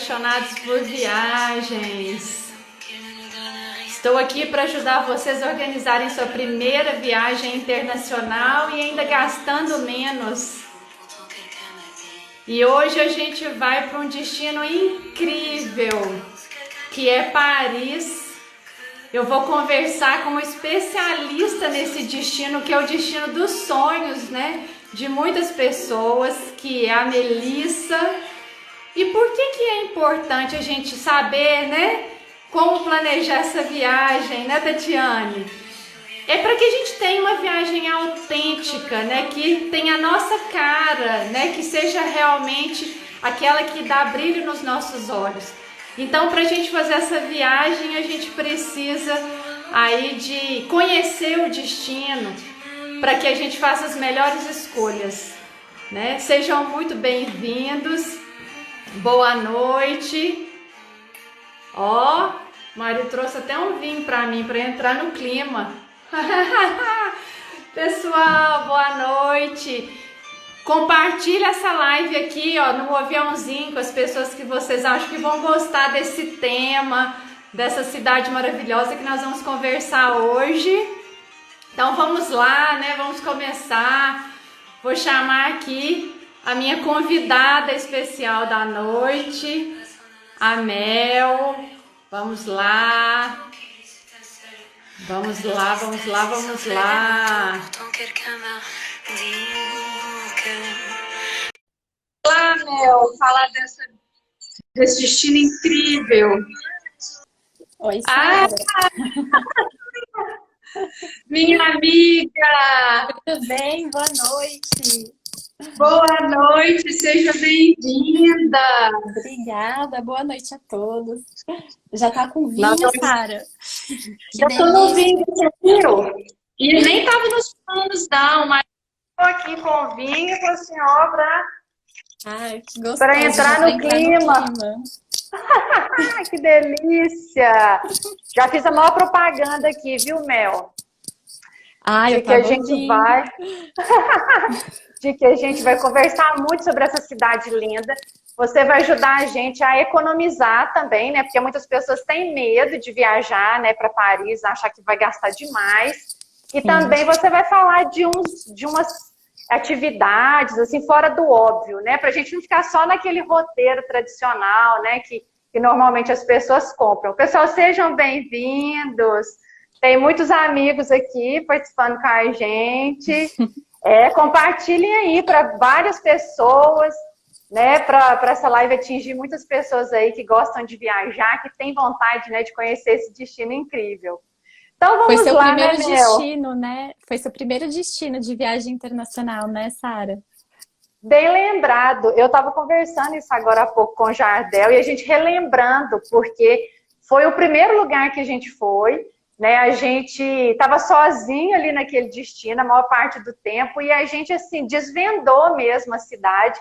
apaixonados por viagens. Estou aqui para ajudar vocês a organizarem sua primeira viagem internacional e ainda gastando menos. E hoje a gente vai para um destino incrível, que é Paris. Eu vou conversar com um especialista nesse destino, que é o destino dos sonhos, né? De muitas pessoas, que é a Melissa. E por que é importante a gente saber, né? Como planejar essa viagem, né, Tatiane? É para que a gente tenha uma viagem autêntica, né? Que tenha a nossa cara, né? Que seja realmente aquela que dá brilho nos nossos olhos. Então, para a gente fazer essa viagem, a gente precisa aí de conhecer o destino, para que a gente faça as melhores escolhas, né? Sejam muito bem-vindos. Boa noite. Ó, Mário trouxe até um vinho para mim, para entrar no clima. Pessoal, boa noite. Compartilha essa live aqui, ó, no aviãozinho, com as pessoas que vocês acham que vão gostar desse tema, dessa cidade maravilhosa que nós vamos conversar hoje. Então vamos lá, né? Vamos começar. Vou chamar aqui a minha convidada especial da noite, a Mel. Vamos lá. Vamos lá, vamos lá, vamos lá. Olá, Mel, falar desse destino incrível. Oi, Sara. Minha amiga! Tudo bem? Boa noite. Boa noite, seja bem-vinda. Obrigada, boa noite a todos. Já tá com vinho, Nós Sara? Já tô no vinho, viu? E nem tava nos planos, não, mas tô aqui com o vinho e com a senhora Ai, que gostoso. para entrar no clima. Que delícia! Já fiz a maior propaganda aqui, viu, Mel? Ai, De que a gente vai... de que a gente vai conversar muito sobre essa cidade linda. Você vai ajudar a gente a economizar também, né? Porque muitas pessoas têm medo de viajar, né, para Paris, achar que vai gastar demais. E também você vai falar de umas atividades, assim, fora do óbvio, né? Para a gente não ficar só naquele roteiro tradicional, né? Que normalmente as pessoas compram. Pessoal, sejam bem-vindos. Tem muitos amigos aqui participando com a gente. Compartilhem aí para várias pessoas, né? Para essa live atingir muitas pessoas aí que gostam de viajar, que têm vontade, né, de conhecer esse destino incrível. Então vamos lá, Foi seu primeiro né, destino, né? Foi seu primeiro destino de viagem internacional, né, Sara? Bem lembrado. Eu estava conversando isso agora há pouco com o Jardel e a gente relembrando, porque foi o primeiro lugar que a gente foi, né? A gente estava sozinho ali naquele destino a maior parte do tempo e a gente, assim, desvendou mesmo a cidade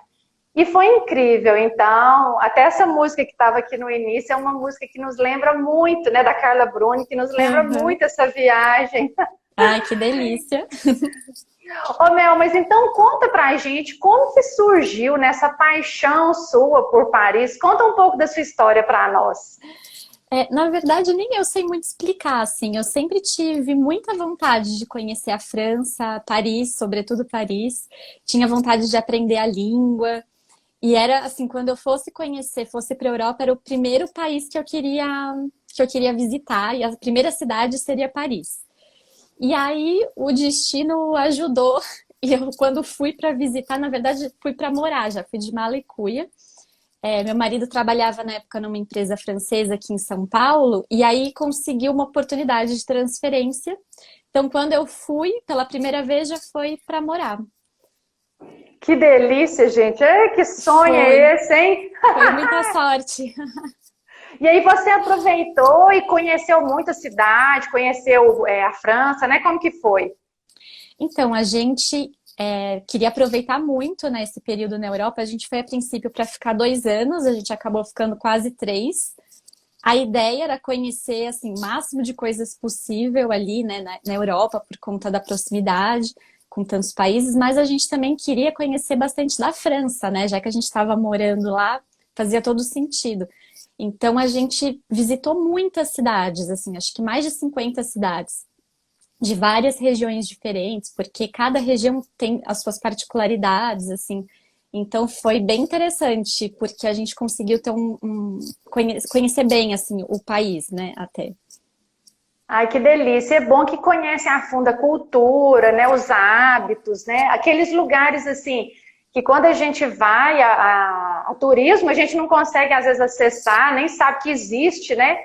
e foi incrível. Então, até essa música que estava aqui no início é uma música que nos lembra muito, né, da Carla Bruni, que nos lembra muito essa viagem. Ai, que delícia! Ô Mel, mas então conta pra gente como que surgiu nessa paixão sua por Paris. Conta um pouco da sua história para nós. Na verdade, nem eu sei muito explicar, assim. Eu sempre tive muita vontade de conhecer a França, Paris, sobretudo Paris. Tinha vontade de aprender a língua. E era assim, quando eu fosse conhecer, fosse para a Europa, era o primeiro país que eu queria visitar. E a primeira cidade seria Paris. E aí o destino ajudou. E eu, quando fui para visitar, na verdade, fui para morar, já fui de mala e cuia. Meu marido trabalhava na época numa empresa francesa aqui em São Paulo, e aí conseguiu uma oportunidade de transferência. Então, quando eu fui, pela primeira vez, já foi para morar. Que delícia, gente! Que sonho é esse, hein? Foi muita sorte. E aí você aproveitou e conheceu muito a cidade, conheceu a França, né? Como que foi? Então, a gente queria aproveitar muito, né, esse período na Europa. A gente foi a princípio para ficar 2 anos, a gente acabou ficando quase 3. A ideia era conhecer assim, o máximo de coisas possível ali, né, na Europa, por conta da proximidade com tantos países, mas a gente também queria conhecer bastante da França, né, já que a gente estava morando lá, fazia todo sentido. Então a gente visitou muitas cidades, assim, acho que mais de 50 cidades, de várias regiões diferentes, porque cada região tem as suas particularidades, assim. Então foi bem interessante, porque a gente conseguiu ter conhecer bem, assim, o país, né, até. Ai, que delícia. É bom que conhece a fundo a cultura, né, os hábitos, né? Aqueles lugares assim que quando a gente vai a turismo, a gente não consegue às vezes acessar, nem sabe que existe, né?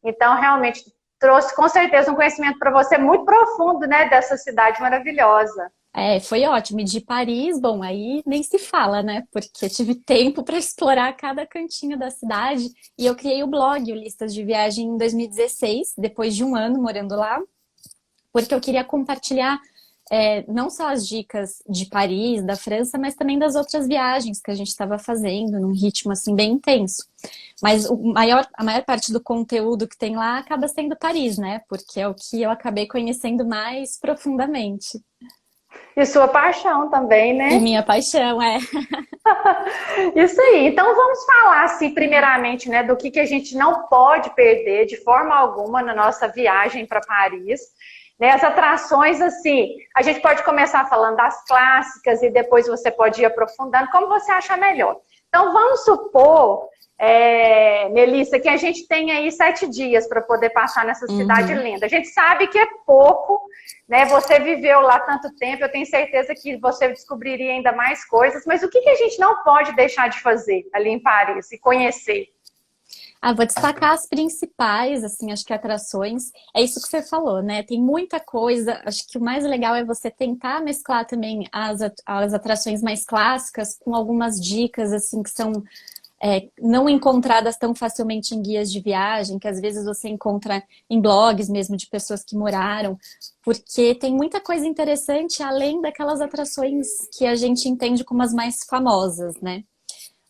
Então, realmente trouxe com certeza um conhecimento para você muito profundo, né, dessa cidade maravilhosa. É, foi ótimo. E de Paris, bom, aí nem se fala, né? Porque eu tive tempo para explorar cada cantinho da cidade. E eu criei o blog, o Listas de Viagem, em 2016, depois de um ano morando lá, porque eu queria compartilhar não só as dicas de Paris, da França, mas também das outras viagens que a gente estava fazendo, num ritmo assim bem intenso. Mas a maior parte do conteúdo que tem lá acaba sendo Paris, né? Porque é o que eu acabei conhecendo mais profundamente. E sua paixão também, E né? minha paixão é. Isso aí. Então vamos falar assim, primeiramente, né, do que a gente não pode perder de forma alguma na nossa viagem para Paris. Né, as atrações, assim, a gente pode começar falando das clássicas e depois você pode ir aprofundando, como você achar melhor. Então vamos supor, Melissa, que a gente tem aí 7 dias para poder passar nessa cidade Uhum. linda. A gente sabe que é pouco, né? Você viveu lá tanto tempo, eu tenho certeza que você descobriria ainda mais coisas, mas o que a gente não pode deixar de fazer ali em Paris e conhecer? Ah, vou destacar as principais, assim, acho que atrações. É isso que você falou, né? Tem muita coisa. Acho que o mais legal é você tentar mesclar também as atrações mais clássicas com algumas dicas, assim, que são não encontradas tão facilmente em guias de viagem, que às vezes você encontra em blogs mesmo de pessoas que moraram, porque tem muita coisa interessante além daquelas atrações que a gente entende como as mais famosas, né?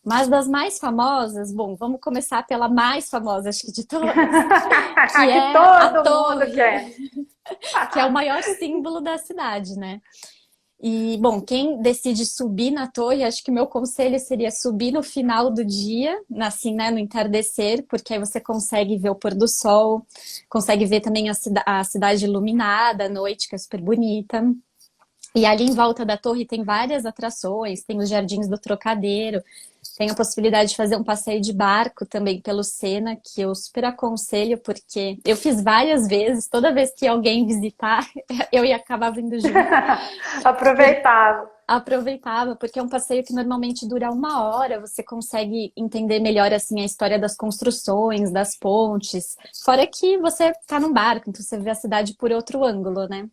Mas das mais famosas, bom, vamos começar pela mais famosa, acho que de todas, que Que é a todo mundo quer. torre, que é o maior símbolo da cidade, né? E, bom, quem decide subir na torre, acho que o meu conselho seria subir no final do dia, assim, né, no entardecer, porque aí você consegue ver o pôr do sol, consegue ver também a cidade iluminada à noite, que é super bonita. E ali em volta da torre tem várias atrações, tem os Jardins do Trocadeiro, tem a possibilidade de fazer um passeio de barco também pelo Sena, que eu super aconselho, porque eu fiz várias vezes, toda vez que alguém visitar, eu ia acabar vindo junto. Aproveitava. Aproveitava, porque é um passeio que normalmente dura 1 hora, você consegue entender melhor assim a história das construções, das pontes, fora que você tá num barco, então você vê a cidade por outro ângulo, né?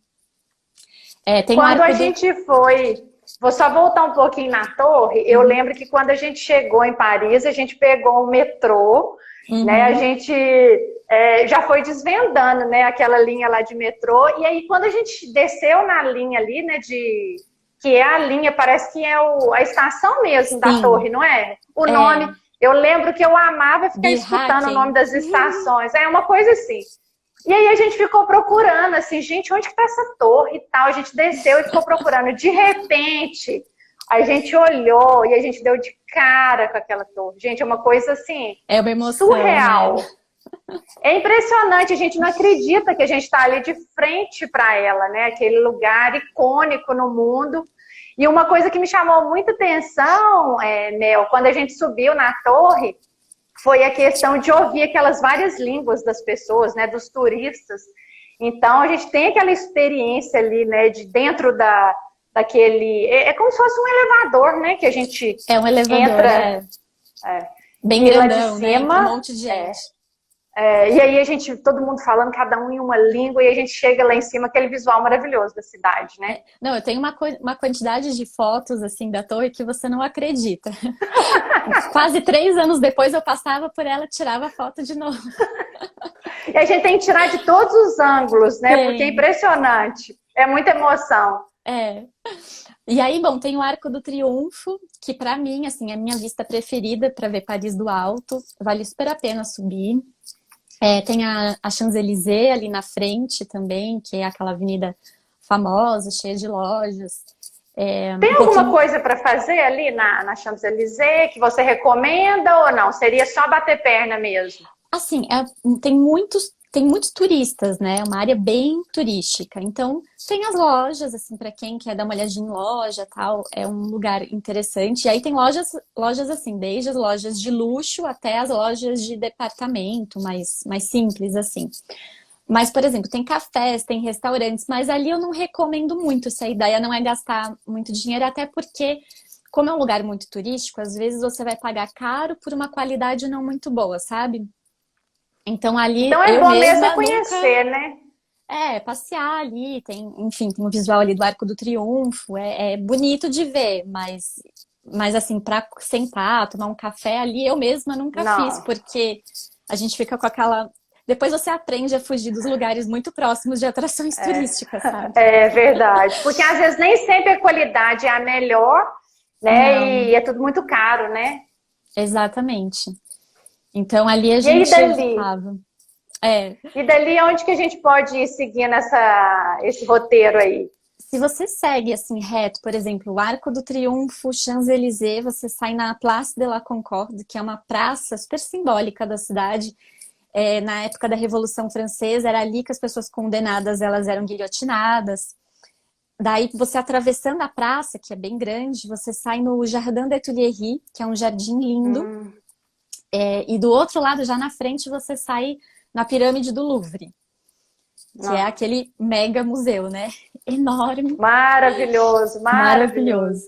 Tem o Quando a Arco do... gente foi, vou só voltar um pouquinho na torre, eu Uhum. lembro que quando a gente chegou em Paris, a gente pegou o metrô, né? A Uhum. gente já foi desvendando, né, aquela linha lá de metrô, e aí quando a gente desceu na linha ali, né, que é a linha, parece que é a estação mesmo da Sim, torre, não é? O nome, é eu lembro que eu amava ficar escutando o nome Birhaken. das estações, é uma coisa assim. E aí a gente ficou procurando, assim, gente, onde que tá essa torre e tal? A gente desceu e ficou procurando. De repente, a gente olhou e a gente deu de cara com aquela torre. Gente, é uma coisa, assim, É uma emoção, né? surreal. É impressionante, a gente não acredita que a gente está ali de frente para ela, né? Aquele lugar icônico no mundo. E uma coisa que me chamou muita atenção, Nel, quando a gente subiu na torre, foi a questão de ouvir aquelas várias línguas das pessoas, né, dos turistas. Então, a gente tem aquela experiência ali, né, de dentro daquele... É como se fosse um elevador, né, que a gente É um elevador, entra bem e lá de grandão, né? Entra um cima... monte de gente. E aí a gente, todo mundo falando, cada um em uma língua, e a gente chega lá em cima, aquele visual maravilhoso da cidade, né? Não, eu tenho uma quantidade de fotos assim da torre que você não acredita. Quase 3 anos depois eu passava por ela e tirava foto de novo. E a gente tem que tirar de todos os ângulos, né? Porque é Tem. impressionante. É muita emoção. É. E aí, bom, tem o Arco do Triunfo, que pra mim, assim, é a minha vista preferida para ver Paris do alto. Vale super a pena subir. Tem a Champs-Élysées ali na frente também, que é aquela avenida famosa, cheia de lojas. Tem Um alguma pouquinho. coisa para fazer ali na Champs-Élysées que você recomenda ou não? Seria só bater perna mesmo? Assim, tem muitos turistas, né? É uma área bem turística. Então, tem as lojas, assim, para quem quer dar uma olhadinha em loja, tal, é um lugar interessante. E aí tem lojas assim, desde as lojas de luxo até as lojas de departamento, mais simples, assim. Mas, por exemplo, tem cafés, tem restaurantes, mas ali eu não recomendo muito. Se a ideia não é gastar muito dinheiro, até porque, como é um lugar muito turístico, às vezes você vai pagar caro por uma qualidade não muito boa, sabe? Então ali Então é eu bom mesmo é mesma nunca conhecer, né? passear ali, tem, enfim, tem o visual ali do Arco do Triunfo, é bonito de ver, mas assim, para sentar, tomar um café ali, eu mesma nunca fiz, Não. porque a gente fica com aquela. Depois você aprende a fugir dos lugares muito próximos de atrações turísticas, sabe? É verdade. Porque às vezes nem sempre a qualidade é a melhor, né? Não, E é tudo muito caro, né? exatamente. Então ali a E aí gente dali? evitava. É, E dali onde que a gente pode ir seguindo esse roteiro aí? se você segue assim reto, por exemplo, o Arco do Triunfo, Champs-Élysées, você sai na Place de la Concorde, que é uma praça super simbólica da cidade. Na época da Revolução Francesa, era ali que as pessoas condenadas elas eram guilhotinadas. Daí, você atravessando a praça, que é bem grande, você sai no Jardin des Tuileries, que é um jardim lindo. Hum, E do outro lado, já na frente, você sai na Pirâmide do Louvre, que é não. aquele mega museu, né? Enorme, Maravilhoso, maravilhoso. maravilhoso.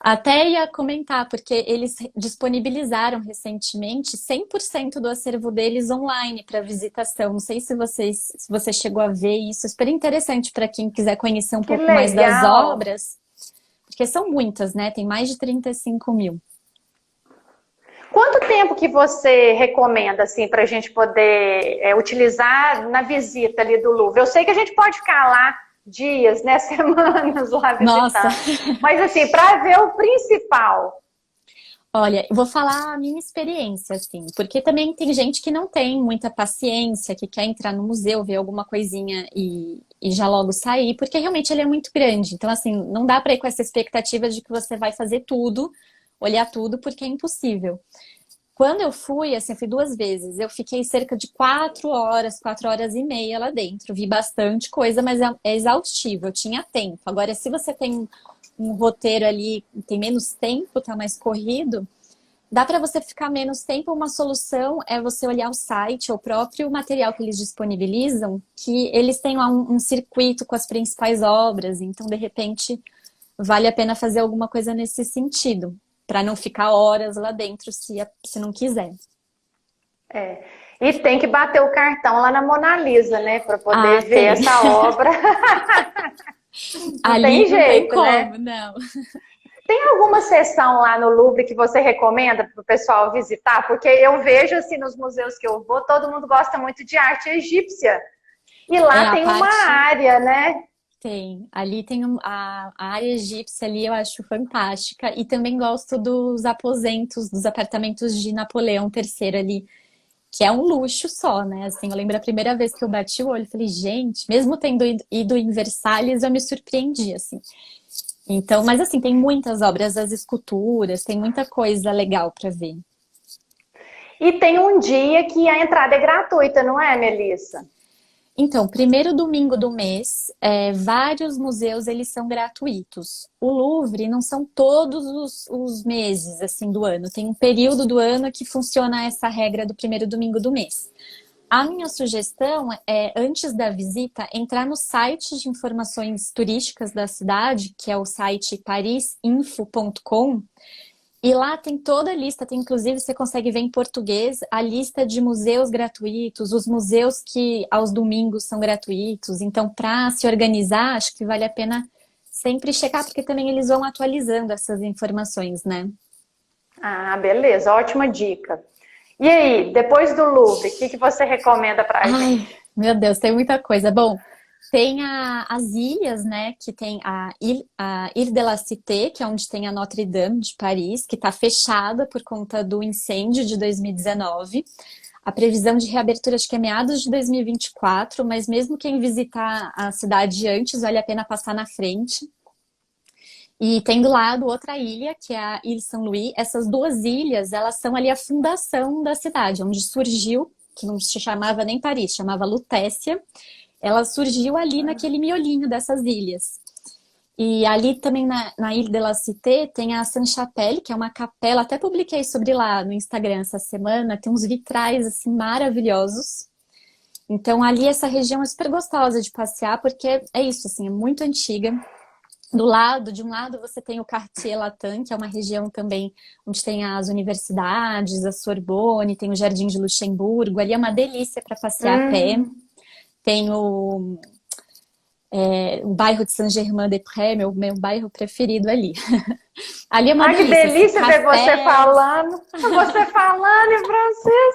Até ia comentar, porque eles disponibilizaram recentemente 100% do acervo deles online para visitação. Não sei se você chegou a ver isso. Super interessante para quem quiser conhecer um Que pouco mais das legal. obras, porque são muitas, né? Tem mais de 35 mil. Quanto tempo que você recomenda assim para a gente poder utilizar na visita ali do Louvre? Eu sei que a gente pode ficar lá dias, né, semanas lá Nossa, visitando, mas assim para ver o principal. olha, eu vou falar a minha experiência, assim, porque também tem gente que não tem muita paciência, que quer entrar no museu, ver alguma coisinha e já logo sair, porque realmente ele é muito grande. Então, assim, não dá para ir com essa expectativa de que você vai fazer tudo, olhar tudo, porque é impossível. Quando eu fui, assim, eu fui 2 vezes, eu fiquei cerca de 4 horas, 4 horas e meia lá dentro. Vi bastante coisa, mas é exaustivo, eu tinha tempo. Agora, se você tem um roteiro ali, tem menos tempo, tá mais corrido, dá para você ficar menos tempo. Uma solução é você olhar o site, o próprio material que eles disponibilizam, que eles têm lá um circuito com as principais obras, então de repente vale a pena fazer alguma coisa nesse sentido, para não ficar horas lá dentro se não quiser. É. E tem que bater o cartão lá na Mona Lisa, né, para Ah, poder ver tem. essa obra. Não Ali tem não tem jeito, né? como, não. Tem alguma sessão lá no Louvre que você recomenda para o pessoal visitar? Porque eu vejo assim nos museus que eu vou, todo mundo gosta muito de arte egípcia. E É lá a tem uma parte. área, né? Tem. Ali tem a área egípcia ali, eu acho fantástica. E também gosto dos aposentos, dos apartamentos de Napoleão III ali, que é um luxo só, né? Assim, eu lembro a primeira vez que eu bati o olho, eu falei, gente, mesmo tendo ido em Versalhes, eu me surpreendi, assim. Então, mas assim, tem muitas obras, as esculturas, tem muita coisa legal para ver. E tem um dia que a entrada é gratuita, não é, Melissa? Então, primeiro domingo do mês, vários museus eles são gratuitos. O Louvre não são todos os meses assim do ano. Tem um período do ano que funciona essa regra do primeiro domingo do mês. A minha sugestão é, antes da visita, entrar no site de informações turísticas da cidade, que é o site parisinfo.com. E lá tem toda a lista, tem inclusive você consegue ver em português a lista de museus gratuitos, os museus que aos domingos são gratuitos. Então, para se organizar, acho que vale a pena sempre checar, porque também eles vão atualizando essas informações, né? Ah, beleza, ótima dica. E aí, depois do Louvre, o que você recomenda pra Ai, gente? meu Deus, tem muita coisa. Bom, tem as ilhas, né? Que tem a Ile de la Cité, que é onde tem a Notre Dame de Paris, que está fechada por conta do incêndio de 2019. A previsão de reabertura acho que é meados de 2024, mas mesmo quem visitar a cidade antes, vale a pena passar na frente. E tem do lado outra ilha, que é a Ilha Saint-Louis. Essas duas ilhas, elas são ali a fundação da cidade, onde surgiu, que não se chamava nem Paris, chamava Lutécia. Ela surgiu ali naquele miolinho dessas ilhas. E ali também na Ilha de la Cité tem a Sainte-Chapelle, que é uma capela, até publiquei sobre lá no Instagram essa semana, tem uns vitrais assim maravilhosos. Então ali essa região é super gostosa de passear, porque é isso, assim, é muito antiga. De um lado você tem o Quartier Latin, que é uma região também onde tem as universidades, a Sorbonne, tem o Jardim de Luxemburgo, ali é uma delícia para passear a pé. Tem o bairro de Saint-Germain-des-Prés, meu bairro preferido ali. Ali é uma Ai, que delícia, delícia assim, ver você cafés. falando em francês.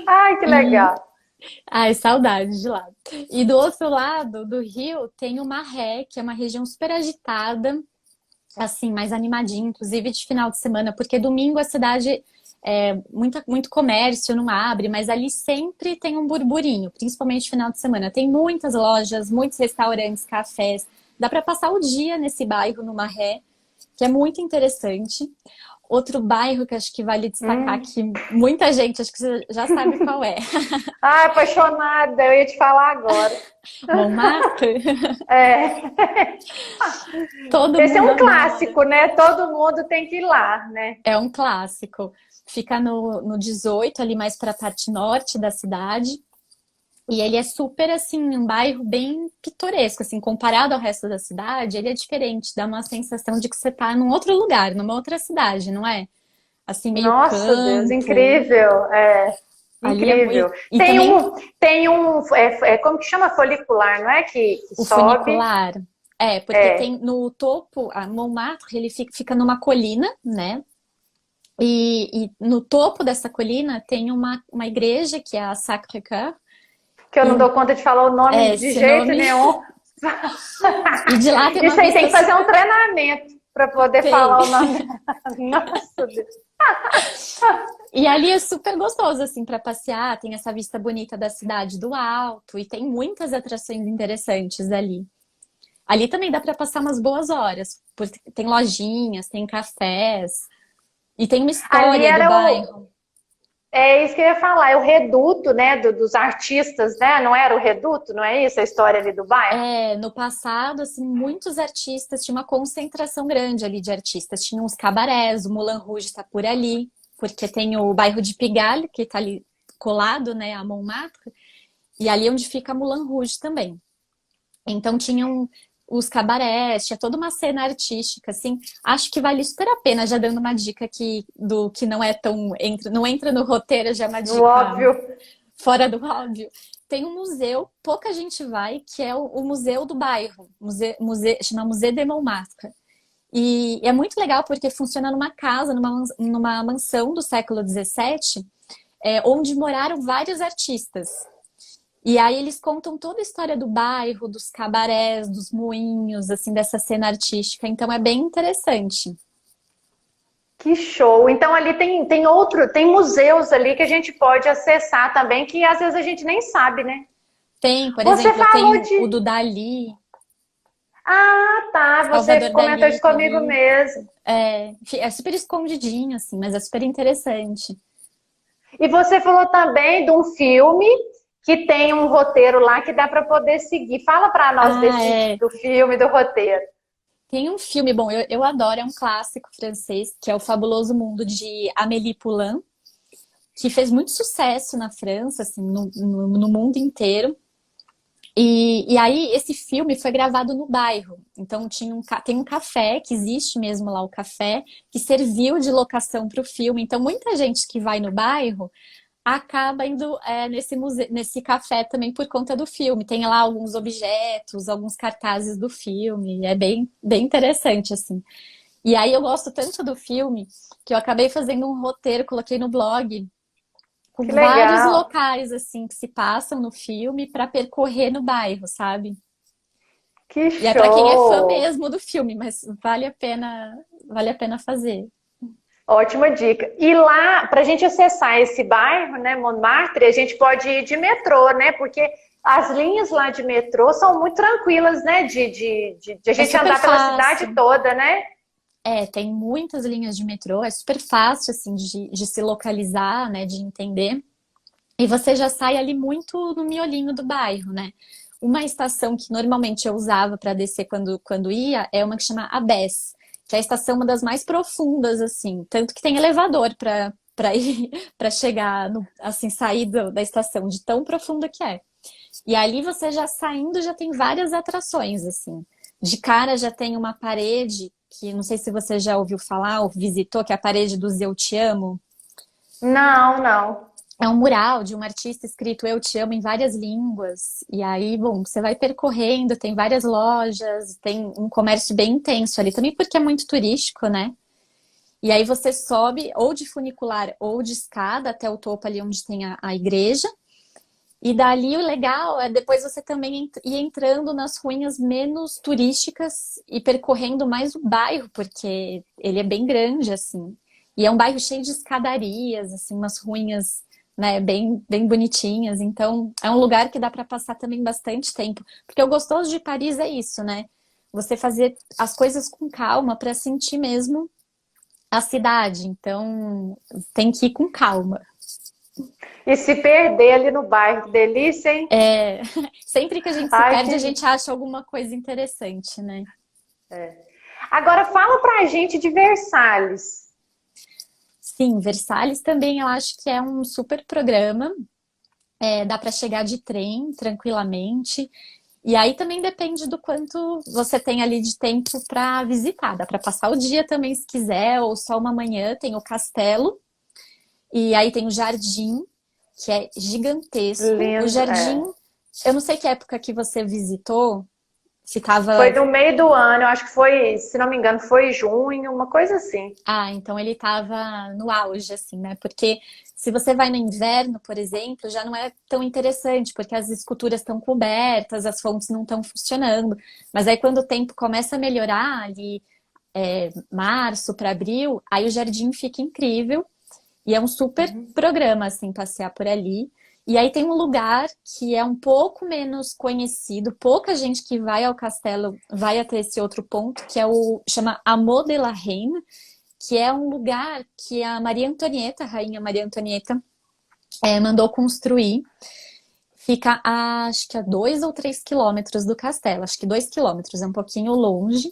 Ai, que legal. Ai, saudade de lá. E do outro lado do rio tem o Marais, que é uma região super agitada, assim, mais animadinha, inclusive de final de semana, porque domingo a cidade muito comércio, não abre, mas ali sempre tem um burburinho, principalmente final de semana. Tem muitas lojas, muitos restaurantes, cafés. Dá para passar o dia nesse bairro, no Marais, que é muito interessante. Outro bairro que acho que vale destacar, que muita gente, acho que você já sabe qual é. Ai, apaixonada, eu ia te falar agora. Montmartre. É. Todo Esse é mundo um adora. clássico, né? Todo mundo tem que ir lá, né? É um clássico. Fica no 18, ali mais para a parte norte da cidade. E ele é super, assim, um bairro bem pitoresco, assim, comparado ao resto da cidade, ele é diferente, dá uma sensação de que você tá num outro lugar, numa outra cidade, não é? Assim, meio Nossa, Deus, campo. incrível. É, Ali é muito... incrível. E também Como que chama? Folicular, não é? Que o sobe. funicular. Porque É, tem no topo, a Montmartre, ele fica numa colina, né? E no topo dessa colina tem uma igreja, que é a Sacré-Cœur. que eu E não dou conta de falar o nome de esse jeito nome. nenhum. E de lá tem uma Isso aí tem vista que fazer um treinamento para poder tem. falar o nome. Nossa, Deus. E ali é super gostoso, assim, para passear. Tem essa vista bonita da cidade do alto e tem muitas atrações interessantes ali. Ali também dá para passar umas boas horas, porque tem lojinhas, tem cafés e tem uma Ali história do era o. bairro. É isso que eu ia falar, é o reduto, né, dos artistas, né? Não era o reduto, não é isso a história ali do bairro? No passado, assim, muitos artistas, tinha uma concentração grande ali de artistas. Tinha uns cabarés, o Moulin Rouge está por ali, porque tem o bairro de Pigalle, que está ali colado, né, a Montmartre, e ali é onde fica Moulin Rouge também. Então tinham os cabarés, tinha toda uma cena artística, assim. Acho que vale super a pena, já dando uma dica aqui do que não é tão... não entra no roteiro, já é uma No dica óbvio. fora do óbvio. Tem um museu, pouca gente vai, que é o museu do bairro. Chama Musée de Montmartre. E é muito legal porque funciona numa casa, numa mansão do século XVII, onde moraram vários artistas. E aí eles contam toda a história do bairro, dos cabarés, dos moinhos, assim, dessa cena artística. Então é bem interessante. Que show! Então ali tem museus ali que a gente pode acessar também, que às vezes a gente nem sabe, né? Tem, por Você exemplo, tem falou o de. do Dali, Ah, tá. Você Salvador comentou Dali isso tá comigo ali. mesmo. É super escondidinho, assim, mas é super interessante. E você falou também de um filme que tem um roteiro lá que dá para poder seguir. Fala para nós Ah, é. do filme, do roteiro. Tem um filme, bom, eu adoro, é um clássico francês, que é O Fabuloso Mundo de Amélie Poulain, que fez muito sucesso na França, assim, no mundo inteiro. E aí, esse filme foi gravado no bairro. Então, tem um café, que existe mesmo lá o café, que serviu de locação para o filme. Então, muita gente que vai no bairro acaba indo nesse café também por conta do filme. Tem lá alguns objetos, alguns cartazes do filme. É bem, bem interessante, assim. E aí, eu gosto tanto do filme que eu acabei fazendo um roteiro, coloquei no blog, com Que vários legal. locais assim que se passam no filme para percorrer no bairro, sabe? Que E é para quem é fã show. mesmo do filme, mas vale a pena fazer. Ótima dica. E lá, para a gente acessar esse bairro, né, Montmartre, a gente pode ir de metrô, né? Porque As linhas lá de metrô são muito tranquilas, né? De a gente super andar pela fácil. cidade toda, né? Tem muitas linhas de metrô, é super fácil, assim, de se localizar, né, de entender. E você já sai ali muito no miolinho do bairro, né? Uma estação que normalmente eu usava para descer quando ia é uma que chama Abés, que é a estação uma das mais profundas, assim. Tanto que tem elevador para ir, para chegar, assim, sair da estação, de tão profunda que é. E ali você já saindo, já tem várias atrações, assim. De cara já tem uma parede, que não sei se você já ouviu falar ou visitou, que é a parede do Eu Te Amo. Não, não. É um mural de um artista escrito Eu Te Amo em várias línguas. E aí, bom, você vai percorrendo, tem várias lojas, tem um comércio bem intenso ali, também porque é muito turístico, né? E aí você sobe ou de funicular ou de escada até o topo ali onde tem a igreja. E dali o legal é depois você também ir entrando nas ruínas menos turísticas e percorrendo mais o bairro, porque ele é bem grande, assim. E é um bairro cheio de escadarias, assim, umas ruínas, né, bem bonitinhas. Então, é um lugar que dá para passar também bastante tempo. Porque o gostoso de Paris é isso, né? Você fazer as coisas com calma para sentir mesmo a cidade. Então, tem que ir com calma. E se perder ali no bairro, que delícia, hein? Sempre que a gente se Ai, perde, a gente acha alguma coisa interessante, né? Agora fala pra gente de Versalhes. Sim, Versalhes também eu acho que é um super programa. Dá para chegar de trem tranquilamente. E aí também depende do quanto você tem ali de tempo para visitar. Dá para passar o dia também se quiser, ou só uma manhã. Tem o castelo, e aí tem o jardim, que é gigantesco. O Lindo, jardim, eu não sei que época que você visitou, se tava... Foi no meio do ano, eu acho que foi, se não me engano, foi junho, uma coisa assim. Ah, então ele tava no auge, assim, né? Porque se você vai no inverno, por exemplo, já não é tão interessante, porque as esculturas estão cobertas, as fontes não estão funcionando. Mas aí quando o tempo começa a melhorar, ali, março para abril, aí o jardim fica incrível. E é um super programa, assim, passear por ali. E aí tem um lugar que é um pouco menos conhecido, pouca gente que vai ao castelo vai até esse outro ponto, que chama Hameau de la Reine, que é um lugar que a Maria Antonieta, a rainha Maria Antonieta, mandou construir. Fica acho que a 2 ou 3 quilômetros do castelo, acho que 2 quilômetros, é um pouquinho longe.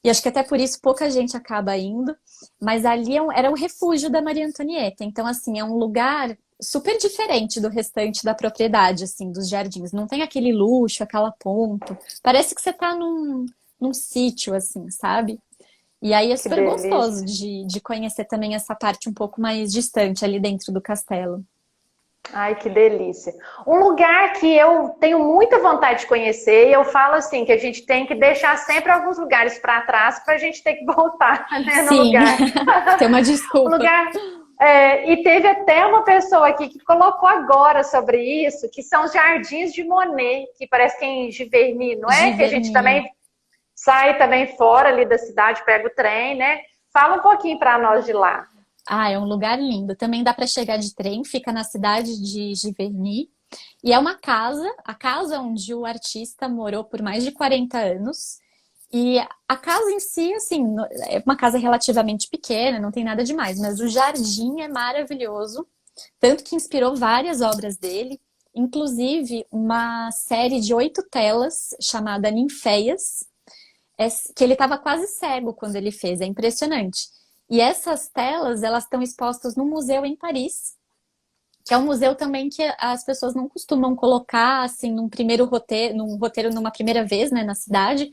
E acho que até por isso pouca gente acaba indo. Mas ali era um refúgio da Maria Antonieta. Então, assim, é um lugar super diferente do restante da propriedade, assim, dos jardins. Não tem aquele luxo, aquela ponto. Parece que você tá num sítio, assim, sabe? E aí é Que super gostoso delícia. de conhecer também essa parte um pouco mais distante ali dentro do castelo. Ai, que delícia. Um lugar que eu tenho muita vontade de conhecer, e eu falo assim, que a gente tem que deixar sempre alguns lugares para trás para a gente ter que voltar, né, no Sim, lugar. tem uma Um desculpa. lugar. E teve até uma pessoa aqui que colocou agora sobre isso, que são os Jardins de Monet, que parece que é em Giverny, não é? Que a gente Giverny. também sai também fora ali da cidade, pega o trem, né? Fala um pouquinho para nós de lá. Ah, é um lugar lindo. Também dá para chegar de trem, fica na cidade de Giverny. E é uma casa, a casa onde o artista morou por mais de 40 anos. E a casa em si, assim, é uma casa relativamente pequena, não tem nada demais, mas o jardim é maravilhoso, tanto que inspirou várias obras dele, inclusive uma série de 8 telas chamada Ninféias, que ele estava quase cego quando ele fez, é impressionante. E essas telas, elas estão expostas no museu em Paris, que é um museu também que as pessoas não costumam colocar, assim, num roteiro numa primeira vez, né, na cidade,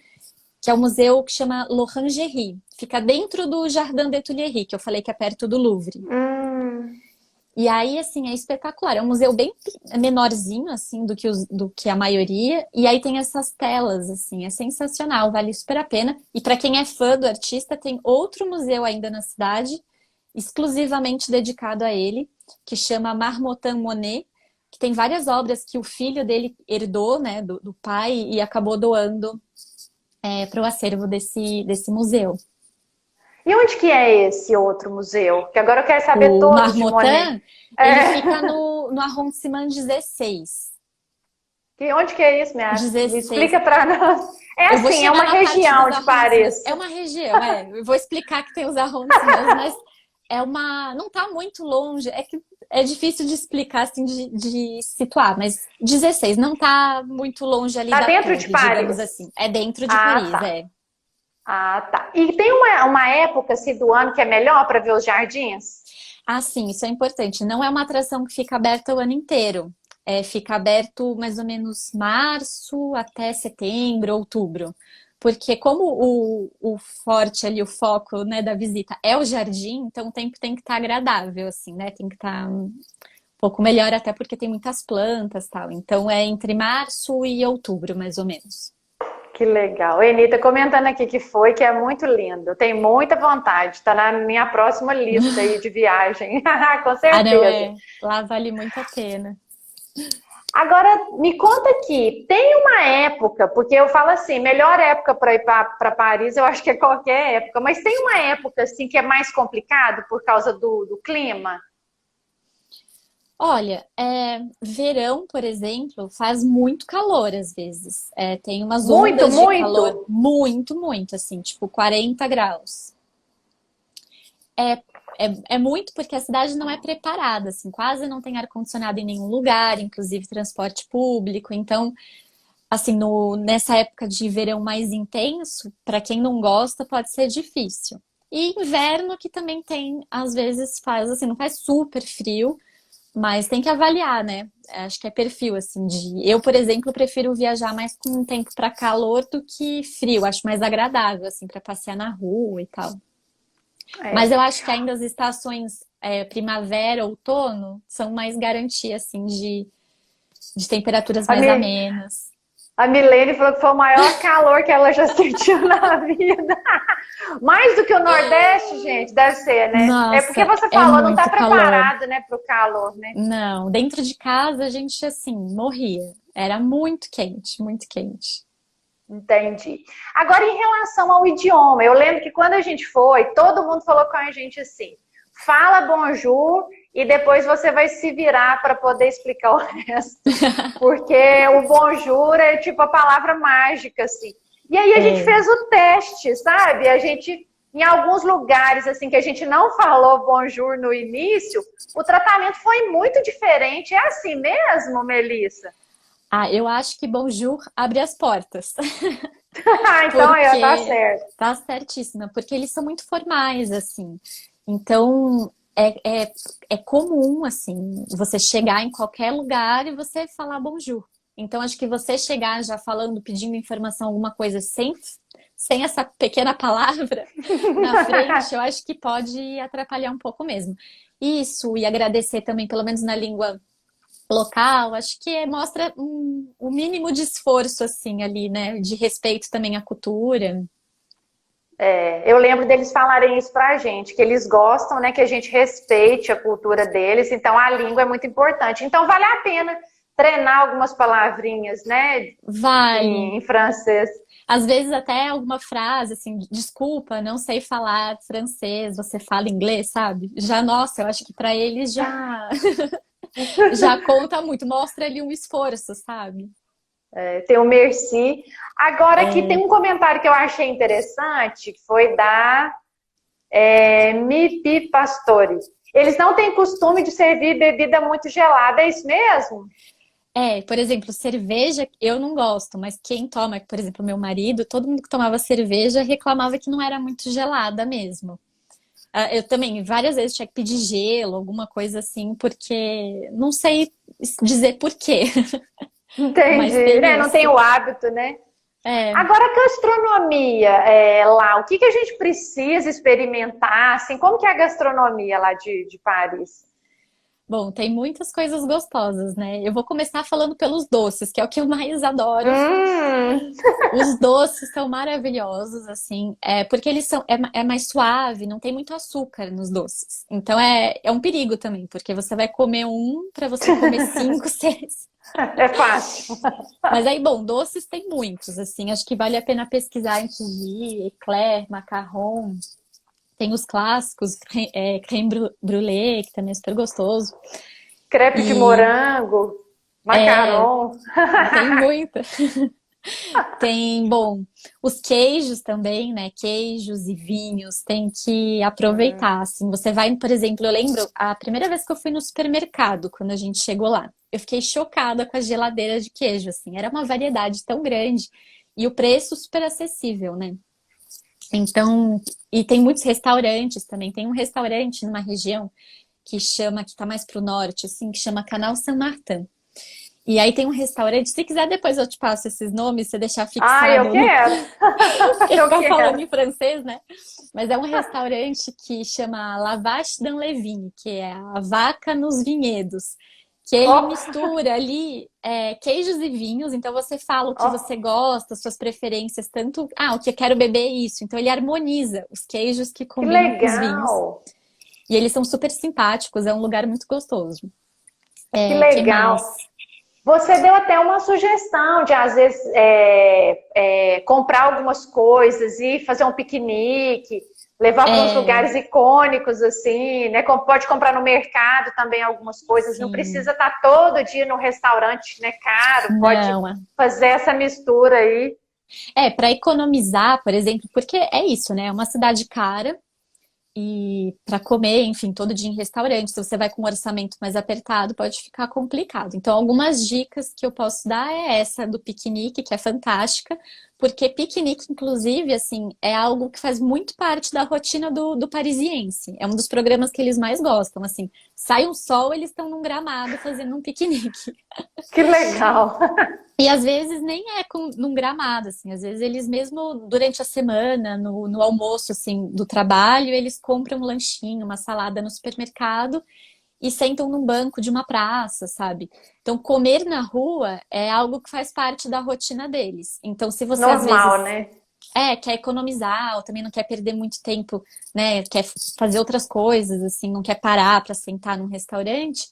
que é um museu que chama L'Orangerie. Fica dentro do Jardin des Tuileries, que eu falei que é perto do Louvre. E aí, assim, é espetacular. É um museu bem menorzinho, assim, do que a maioria. E aí tem essas telas, assim, é sensacional, vale super a pena. E para quem é fã do artista, tem outro museu ainda na cidade, exclusivamente dedicado a ele, que chama Marmottan Monet, que tem várias obras que o filho dele herdou, né, do pai, e acabou doando para o acervo desse museu. E onde que é esse outro museu? Que agora eu quero saber O todos de Monet. Marmottan, ele fica no arrondissement 16. Onde que é isso, minha? 16. Me explica para nós. É Eu vou assim, é chegar uma na parte região dos de Paris. É uma região, Eu vou explicar que tem os arrondissements, mas é uma... Não tá muito longe, é que é difícil de explicar, assim, de situar, mas 16 não tá muito longe ali Tá da dentro de torre, digamos Paris? assim. É dentro de Ah, Paris, tá. é. Ah, tá. E tem uma época assim, do ano que é melhor para ver os jardins? Ah, sim, isso é importante. Não é uma atração que fica aberta o ano inteiro. Fica aberto mais ou menos março até setembro, outubro. Porque como o forte ali, o foco, né, da visita é o jardim, então o tempo tem que estar agradável, assim, né? Tem que estar um pouco melhor, até porque tem muitas plantas e tal. Então é entre março e outubro, mais ou menos. Que legal. Enita comentando aqui que é muito lindo. Tem muita vontade. Está na minha próxima lista aí de viagem. Com Ah, não, certeza. lá vale muito a pena. Agora, me conta aqui, tem uma época, porque eu falo assim, melhor época para ir para Paris, eu acho que é qualquer época, mas tem uma época assim que é mais complicado por causa do clima? Olha, verão, por exemplo, faz muito calor às vezes. Tem umas Muito, ondas de calor muito. muito, muito, assim, tipo 40 graus. É, é muito porque a cidade não é preparada, assim, quase não tem ar-condicionado em nenhum lugar, inclusive transporte público. Então, assim, nessa época de verão mais intenso, para quem não gosta, pode ser difícil. E inverno que também tem, às vezes faz, assim, não faz super frio, mas tem que avaliar, né? Acho que é perfil, assim, de... Eu, por exemplo, prefiro viajar mais com um tempo para calor do que frio. Acho mais agradável, assim, para passear na rua e tal. Mas É. eu acho que ainda as estações primavera, outono, são mais garantia, assim, de temperaturas A, mais Mi, amenas. a Milene falou que foi o maior calor que ela já sentiu na vida. Mais do que o Nordeste, gente, deve ser, né? É porque Nossa, você é falou, não está muito calor. preparado, né, para o calor, né? Não, dentro de casa a gente, assim, morria. Era muito quente, muito quente. Entendi. Agora, em relação ao idioma, eu lembro que quando a gente foi, todo mundo falou com a gente assim: fala bonjour e depois você vai se virar para poder explicar o resto. Porque o bonjour é tipo a palavra mágica, assim. E aí a gente É. fez o teste, sabe? A gente, em alguns lugares, assim, que a gente não falou bonjour no início, o tratamento foi muito diferente. É assim mesmo, Melissa? Ah, eu acho que bonjour abre as portas. Ah, então aí, tá Porque certo. tá certíssima, porque eles são muito formais, assim. Então, é comum, assim, você chegar em qualquer lugar e você falar bonjour. Então, acho que você chegar já falando, pedindo informação, alguma coisa sem essa pequena palavra na frente, eu acho que pode atrapalhar um pouco mesmo. Isso, e agradecer também, pelo menos na língua local, acho que mostra o mínimo de esforço, assim, ali, né? De respeito também à cultura. Eu lembro deles falarem isso pra gente, que eles gostam, né, que a gente respeite a cultura deles, então a língua é muito importante. Então vale a pena treinar algumas palavrinhas, né, Vale. em francês. Às vezes até alguma frase, assim, desculpa, não sei falar francês, você fala inglês, sabe? Já, nossa, eu acho que para eles já conta muito, mostra ali um esforço, sabe? Tem o merci. Agora aqui tem É, um comentário que eu achei interessante, que foi da Mipi Pastori. Eles não têm costume de servir bebida muito gelada, é isso mesmo? por exemplo, cerveja eu não gosto, mas quem toma, por exemplo, meu marido, todo mundo que tomava cerveja reclamava que não era muito gelada mesmo. Eu também, várias vezes tinha que pedir gelo, alguma coisa assim, porque não sei dizer por quê, mas Entendi, né? tem Não tem isso. o hábito, né? É, Agora, a gastronomia lá, o que a gente precisa experimentar? Assim, como que é a gastronomia lá de Paris? bom, tem muitas coisas gostosas, né? Eu vou começar falando pelos doces, que é o que eu mais adoro. Hum, Os doces são maravilhosos, assim, porque eles é mais suave, não tem muito açúcar nos doces. Então é um perigo também, porque você vai comer um para você comer cinco, seis. é fácil. Mas aí, bom, doces tem muitos, assim, acho que vale a pena pesquisar antes de ir, eclair, macarrão. Tem os clássicos, creme brulee, que também é super gostoso. Crepe de E morango. Macaron. Tem muita. Tem, bom, os queijos também, né? Queijos e vinhos, tem que aproveitar, assim. Você vai, por exemplo, eu lembro a primeira vez que eu fui no supermercado, quando a gente chegou lá, eu fiquei chocada com a geladeira de queijo, assim. Era uma variedade tão grande e o preço super acessível, né? Então, e tem muitos restaurantes também. Tem um restaurante numa região que chama, que tá mais pro norte, assim, que chama Canal Saint-Martin. E aí tem um restaurante, se quiser depois eu te passo esses nomes, se você deixar Ah, eu fixado no... quero. Porque Eu ficar falando quero. em francês, né? Mas é um restaurante que chama La Vache dans les Vignes, que é a vaca nos vinhedos. Que ele Ó, mistura ali queijos e vinhos, então você fala o que ó, você gosta, suas preferências, tanto... Ah, o que eu quero beber é isso. Então ele harmoniza os queijos que que combinam com os vinhos. legal. E eles são super simpáticos, é um lugar muito gostoso. Que Que mais? legal. Você deu até uma sugestão de, às vezes, comprar algumas coisas e fazer um piquenique, levar para uns É, lugares icônicos, assim, né? Pode comprar no mercado também algumas coisas. Não sim. precisa estar todo dia no restaurante, né? Caro. Pode Não, fazer essa mistura aí. para economizar, por exemplo, porque é isso, né? É uma cidade cara e para comer, enfim, todo dia em restaurante, se você vai com um orçamento mais apertado, pode ficar complicado. Então, algumas dicas que eu posso dar é essa do piquenique, que é fantástica, porque piquenique, inclusive, assim, é algo que faz muito parte da rotina do parisiense. É um dos programas que eles mais gostam, assim. Sai um sol, eles estão num gramado fazendo um piquenique. Que legal. E às vezes nem é num gramado, assim, às vezes eles mesmo durante a semana, no almoço, assim, do trabalho, eles compram um lanchinho, uma salada no supermercado e sentam num banco de uma praça, sabe? Então, comer na rua é algo que faz parte da rotina deles. Então, se você às vezes Normal, né? quer economizar ou também não quer perder muito tempo, né, quer fazer outras coisas, assim, não quer parar para sentar num restaurante,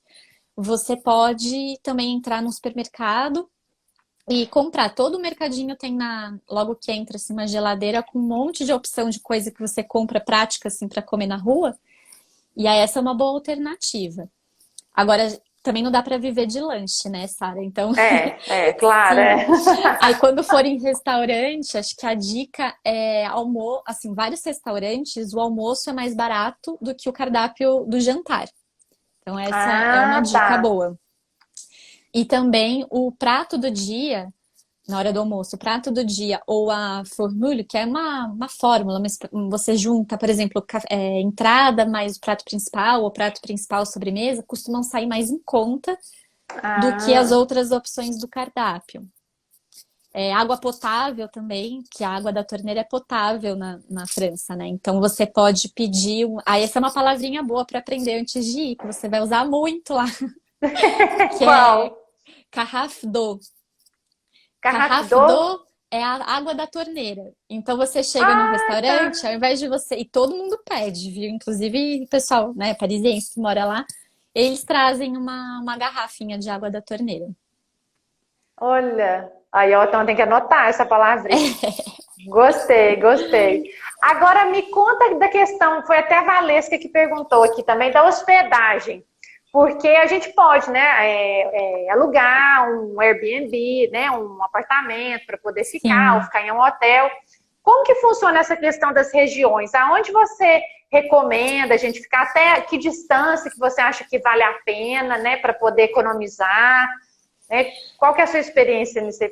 você pode também entrar num supermercado e comprar. Todo o mercadinho tem logo que entra assim, uma geladeira com um monte de opção de coisa que você compra prática assim para comer na rua. E aí essa é uma boa alternativa. Agora também não dá para viver de lanche, né, Sara? Então, Claro, sim. é. Aí quando for em restaurante, acho que a dica é almoço, assim, vários restaurantes, o almoço é mais barato do que o cardápio do jantar. Então essa é uma Ah, dica tá. boa. E também o prato do dia na hora do almoço, o prato do dia ou a formule, que é uma fórmula, mas você junta, por exemplo, entrada mais o prato principal ou prato principal sobremesa, costumam sair mais em conta do que as Ah, outras opções do cardápio. Água potável também, que a água da torneira é potável na França, né? Então você pode pedir. Essa é uma palavrinha boa para aprender antes de ir, que você vai usar muito lá, que é qual? carafe d'eau. Carrasco Carafe d'eau? d'eau é a água da torneira. Então você chega no Ah, tá. restaurante, ao invés de você. E todo mundo pede, viu? Inclusive o pessoal, né, parisiense que mora lá, eles trazem uma garrafinha de água da torneira. Olha. Aí, ó, então tem que anotar essa palavrinha. Gostei, gostei. Agora me conta da questão, foi até a Valesca que perguntou aqui também, da hospedagem. Porque a gente pode, né, alugar um Airbnb, né, um apartamento para poder ficar, ou Sim. ficar em um hotel. Como que funciona essa questão das regiões? Aonde você recomenda a gente ficar? Até que distância que você acha que vale a pena, né, para poder economizar? Né? Qual que é a sua experiência nisso?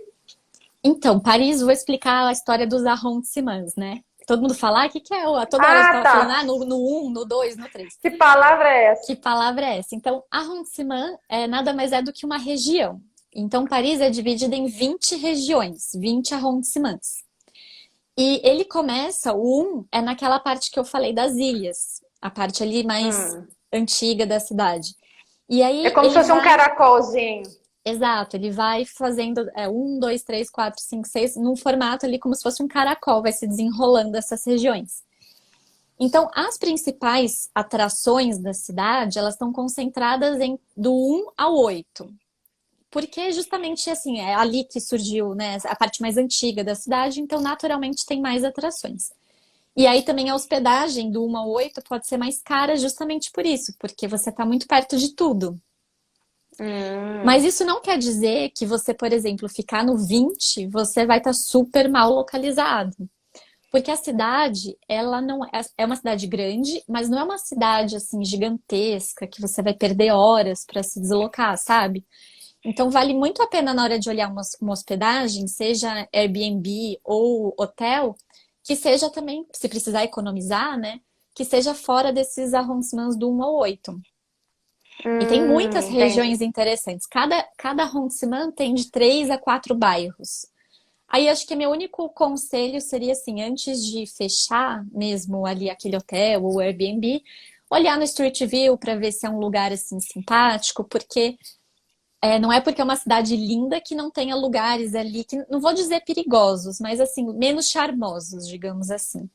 Então, Paris, vou explicar a história dos arrondissements, né? Todo mundo fala, o que que é? Toda hora a gente Ah, tava falando, tá. no 1, no 2, no 3. Que palavra é essa? Que palavra é essa? Então, arrondissement nada mais é do que uma região. Então, Paris é dividida em 20 regiões, 20 arrondissements. E ele começa, o 1 é naquela parte que eu falei das ilhas, a parte ali mais Hum. antiga da cidade. E É aí como se ele fosse um vai, caracolzinho. exato, ele vai fazendo 1, 2, 3, 4, 5, 6, num formato ali como se fosse um caracol, vai se desenrolando essas regiões. Então, as principais atrações da cidade, elas estão concentradas do 1 ao 8. Porque justamente assim, é ali que surgiu, né, a parte mais antiga da cidade, então naturalmente tem mais atrações. E aí também a hospedagem do 1 ao 8 pode ser mais cara justamente por isso, porque você está muito perto de tudo. Mas isso não quer dizer que você, por exemplo, ficar no 20, você vai estar super mal localizado. Porque a cidade, ela não é uma cidade grande, mas não é uma cidade assim gigantesca que você vai perder horas para se deslocar, sabe? Então vale muito a pena na hora de olhar uma hospedagem, seja Airbnb ou hotel, que seja também, se precisar economizar, né? Que seja fora desses arrondissements do 1 ao 8. E tem muitas Entendi. regiões interessantes. Cada arrondissement tem de 3 a 4 bairros. Aí acho que meu único conselho seria assim, antes de fechar mesmo ali aquele hotel ou Airbnb, olhar no Street View para ver se é um lugar assim simpático, porque não é porque é uma cidade linda que não tenha lugares ali que não vou dizer perigosos, mas assim, menos charmosos, digamos assim.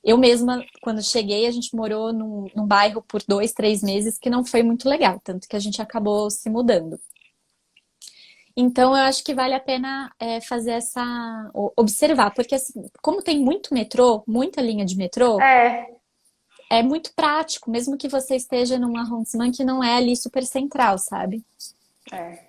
Eu mesma, quando cheguei, a gente morou num bairro por 2, 3 meses que não foi muito legal, tanto que a gente acabou se mudando. Então, eu acho que vale a pena fazer observar, porque assim, como tem muito metrô, muita linha de metrô, É, é muito prático, mesmo que você esteja num arrondissement que não é ali super central, sabe?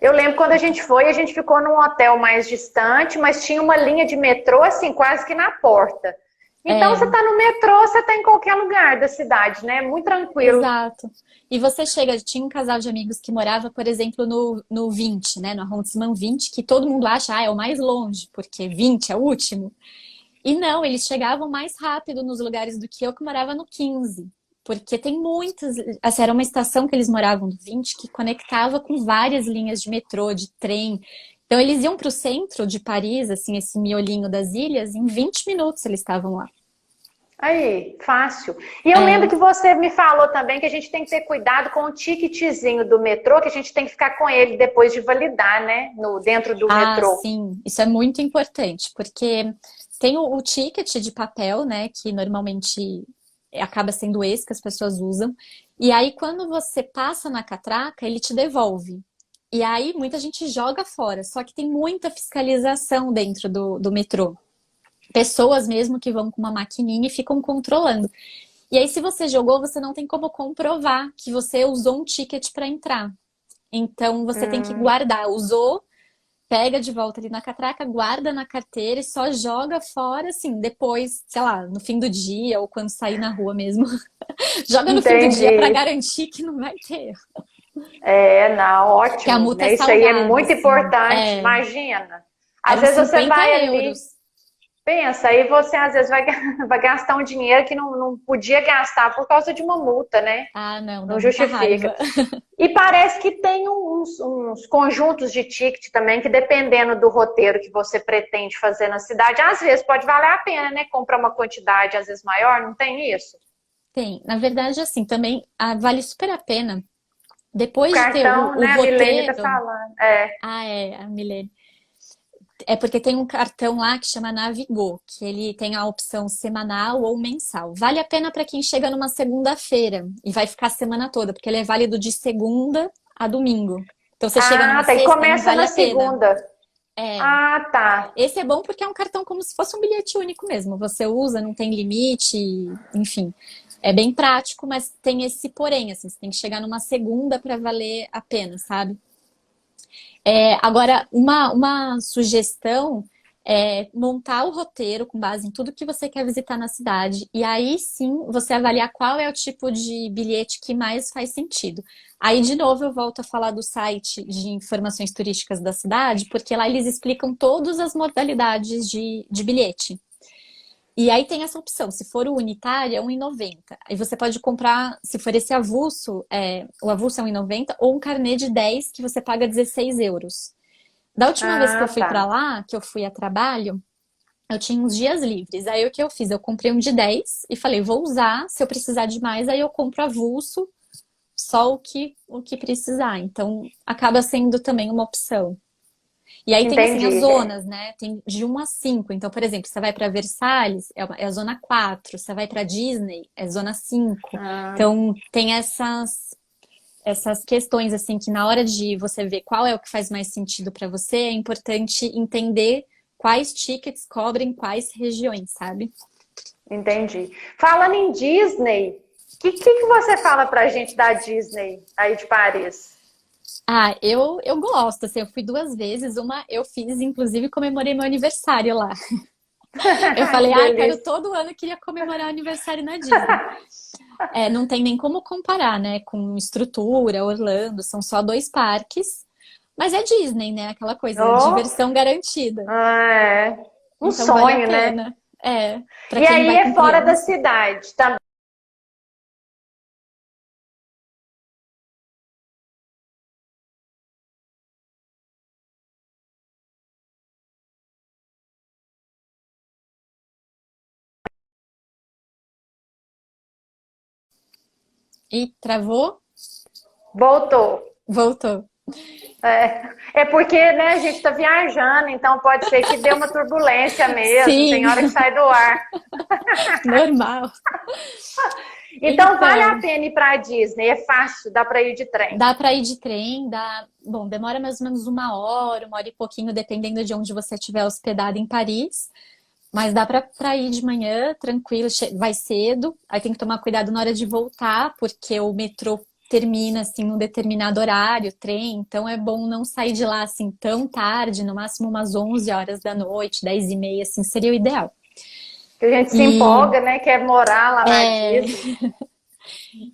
eu lembro quando a gente ficou num hotel mais distante, mas tinha uma linha de metrô assim, quase que na porta. Então, você É, tá no metrô, você tá em qualquer lugar da cidade, né? Muito tranquilo. exato. E você chega, tinha um casal de amigos que morava, por exemplo, no 20, né? No arrondissement 20, que todo mundo acha, é o mais longe, porque 20 é o último. E não, eles chegavam mais rápido nos lugares do que eu que morava no 15. Porque tem muitas. Assim, era uma estação que eles moravam no 20 que conectava com várias linhas de metrô, de trem. Então eles iam para o centro de Paris, assim, esse miolinho das ilhas, em 20 minutos eles estavam lá. Aí, fácil. E eu lembro É, que você me falou também que a gente tem que ter cuidado com o ticketzinho do metrô, que a gente tem que ficar com ele depois de validar, né? Dentro do ah, metrô. sim, isso é muito importante, porque tem o ticket de papel, né, que normalmente acaba sendo esse que as pessoas usam. E aí, quando você passa na catraca, ele te devolve. E aí, muita gente joga fora, só que tem muita fiscalização dentro do metrô. Pessoas mesmo que vão com uma maquininha e ficam controlando. E aí, se você jogou, você não tem como comprovar que você usou um ticket para entrar. Então, você tem que Hum, guardar. Usou, pega de volta ali na catraca, guarda na carteira e só joga fora, assim, depois, sei lá, no fim do dia ou quando sair na rua mesmo. Joga no fim do dia para entendi. garantir que não vai ter. Não, Porque a ótimo, multa é né? Isso aí é salgada, muito assim. importante, imagina. Às Eram vezes você 50 vai ali, euros. pensa, aí você às vezes vai, vai gastar um dinheiro que não podia gastar por causa de uma multa, né? Ah, não, Não dá muita justifica. raiva. E parece que tem uns conjuntos de ticket também, que dependendo do roteiro que você pretende fazer na cidade, às vezes pode valer a pena, né? Comprar uma quantidade às vezes maior, não tem isso? Tem. Na verdade, assim, também vale super a pena. O Depois de ter cartão, o né? A Milene tá roteiro. falando. É. Ah, é, a Milene. É porque tem um cartão lá que chama Navigo, que ele tem a opção semanal ou mensal. Vale a pena para quem chega numa segunda-feira e vai ficar a semana toda, porque ele é válido de segunda a domingo. Então você chega numa Ah, tá. E sexta, não começa vale na a pena. segunda. É, Ah, tá. esse é bom porque é um cartão como se fosse um bilhete único mesmo. Você usa, não tem limite, enfim. É bem prático, mas tem esse porém, assim, você tem que chegar numa segunda para valer a pena, sabe? Agora, uma sugestão é montar o roteiro com base em tudo que você quer visitar na cidade, e aí sim você avaliar qual é o tipo de bilhete que mais faz sentido. Aí, de novo, eu volto a falar do site de informações turísticas da cidade, porque lá eles explicam todas as modalidades de bilhete. E aí tem essa opção, se for o unitário, é 1,90. Aí você pode comprar, se for esse avulso, o avulso é 1,90, ou um carnê de 10 que você paga 16 euros. Da última vez que eu Ah, fui pra tá. lá, que eu fui a trabalho, eu tinha uns dias livres. Aí o que eu fiz? Eu comprei um de 10 e falei, vou usar, se eu precisar de mais, aí eu compro avulso, só o que precisar. Então, acaba sendo também uma opção. E aí tem assim as Entendi. zonas, né? Tem de 1 a 5. Então, por exemplo, você vai para Versalhes, é a zona 4. Você vai para Disney, é zona 5. Ah, Então, tem essas questões assim que na hora de você ver qual é o que faz mais sentido para você, é importante entender quais tickets cobrem quais regiões, sabe? entendi. Falando em Disney, o que você fala pra gente da Disney aí de Paris? Ah, eu gosto, assim, eu fui 2 vezes, uma eu fiz, inclusive comemorei meu aniversário lá. Eu Que falei, ai, quero delícia. todo ano, eu queria comemorar o aniversário na Disney. Não tem nem como comparar, né, com estrutura, Orlando, são só 2 parques, mas é Disney, né, aquela coisa, Oh, diversão garantida. é um Então vale a sonho, né? pena. Para E quem aí vai com é fora da criança. cidade, tá? E travou? Voltou. Voltou. É porque, né, a gente está viajando, então pode ser que dê uma turbulência mesmo, tem hora que Sim, sai do ar. normal. Então vale a Então, pena ir para a Disney, é fácil, dá para ir de trem. dá para ir de trem, bom, demora mais ou menos 1 hora e pouquinho, dependendo de onde você estiver hospedado em Paris. Mas dá para ir de manhã, tranquilo, vai cedo. Aí tem que tomar cuidado na hora de voltar, porque o metrô termina assim num determinado horário, trem. Então é bom não sair de lá assim tão tarde, no máximo umas 11 horas da noite, 10h30, assim seria o ideal. Que a gente se E empolga, né, quer morar lá na é, Disney.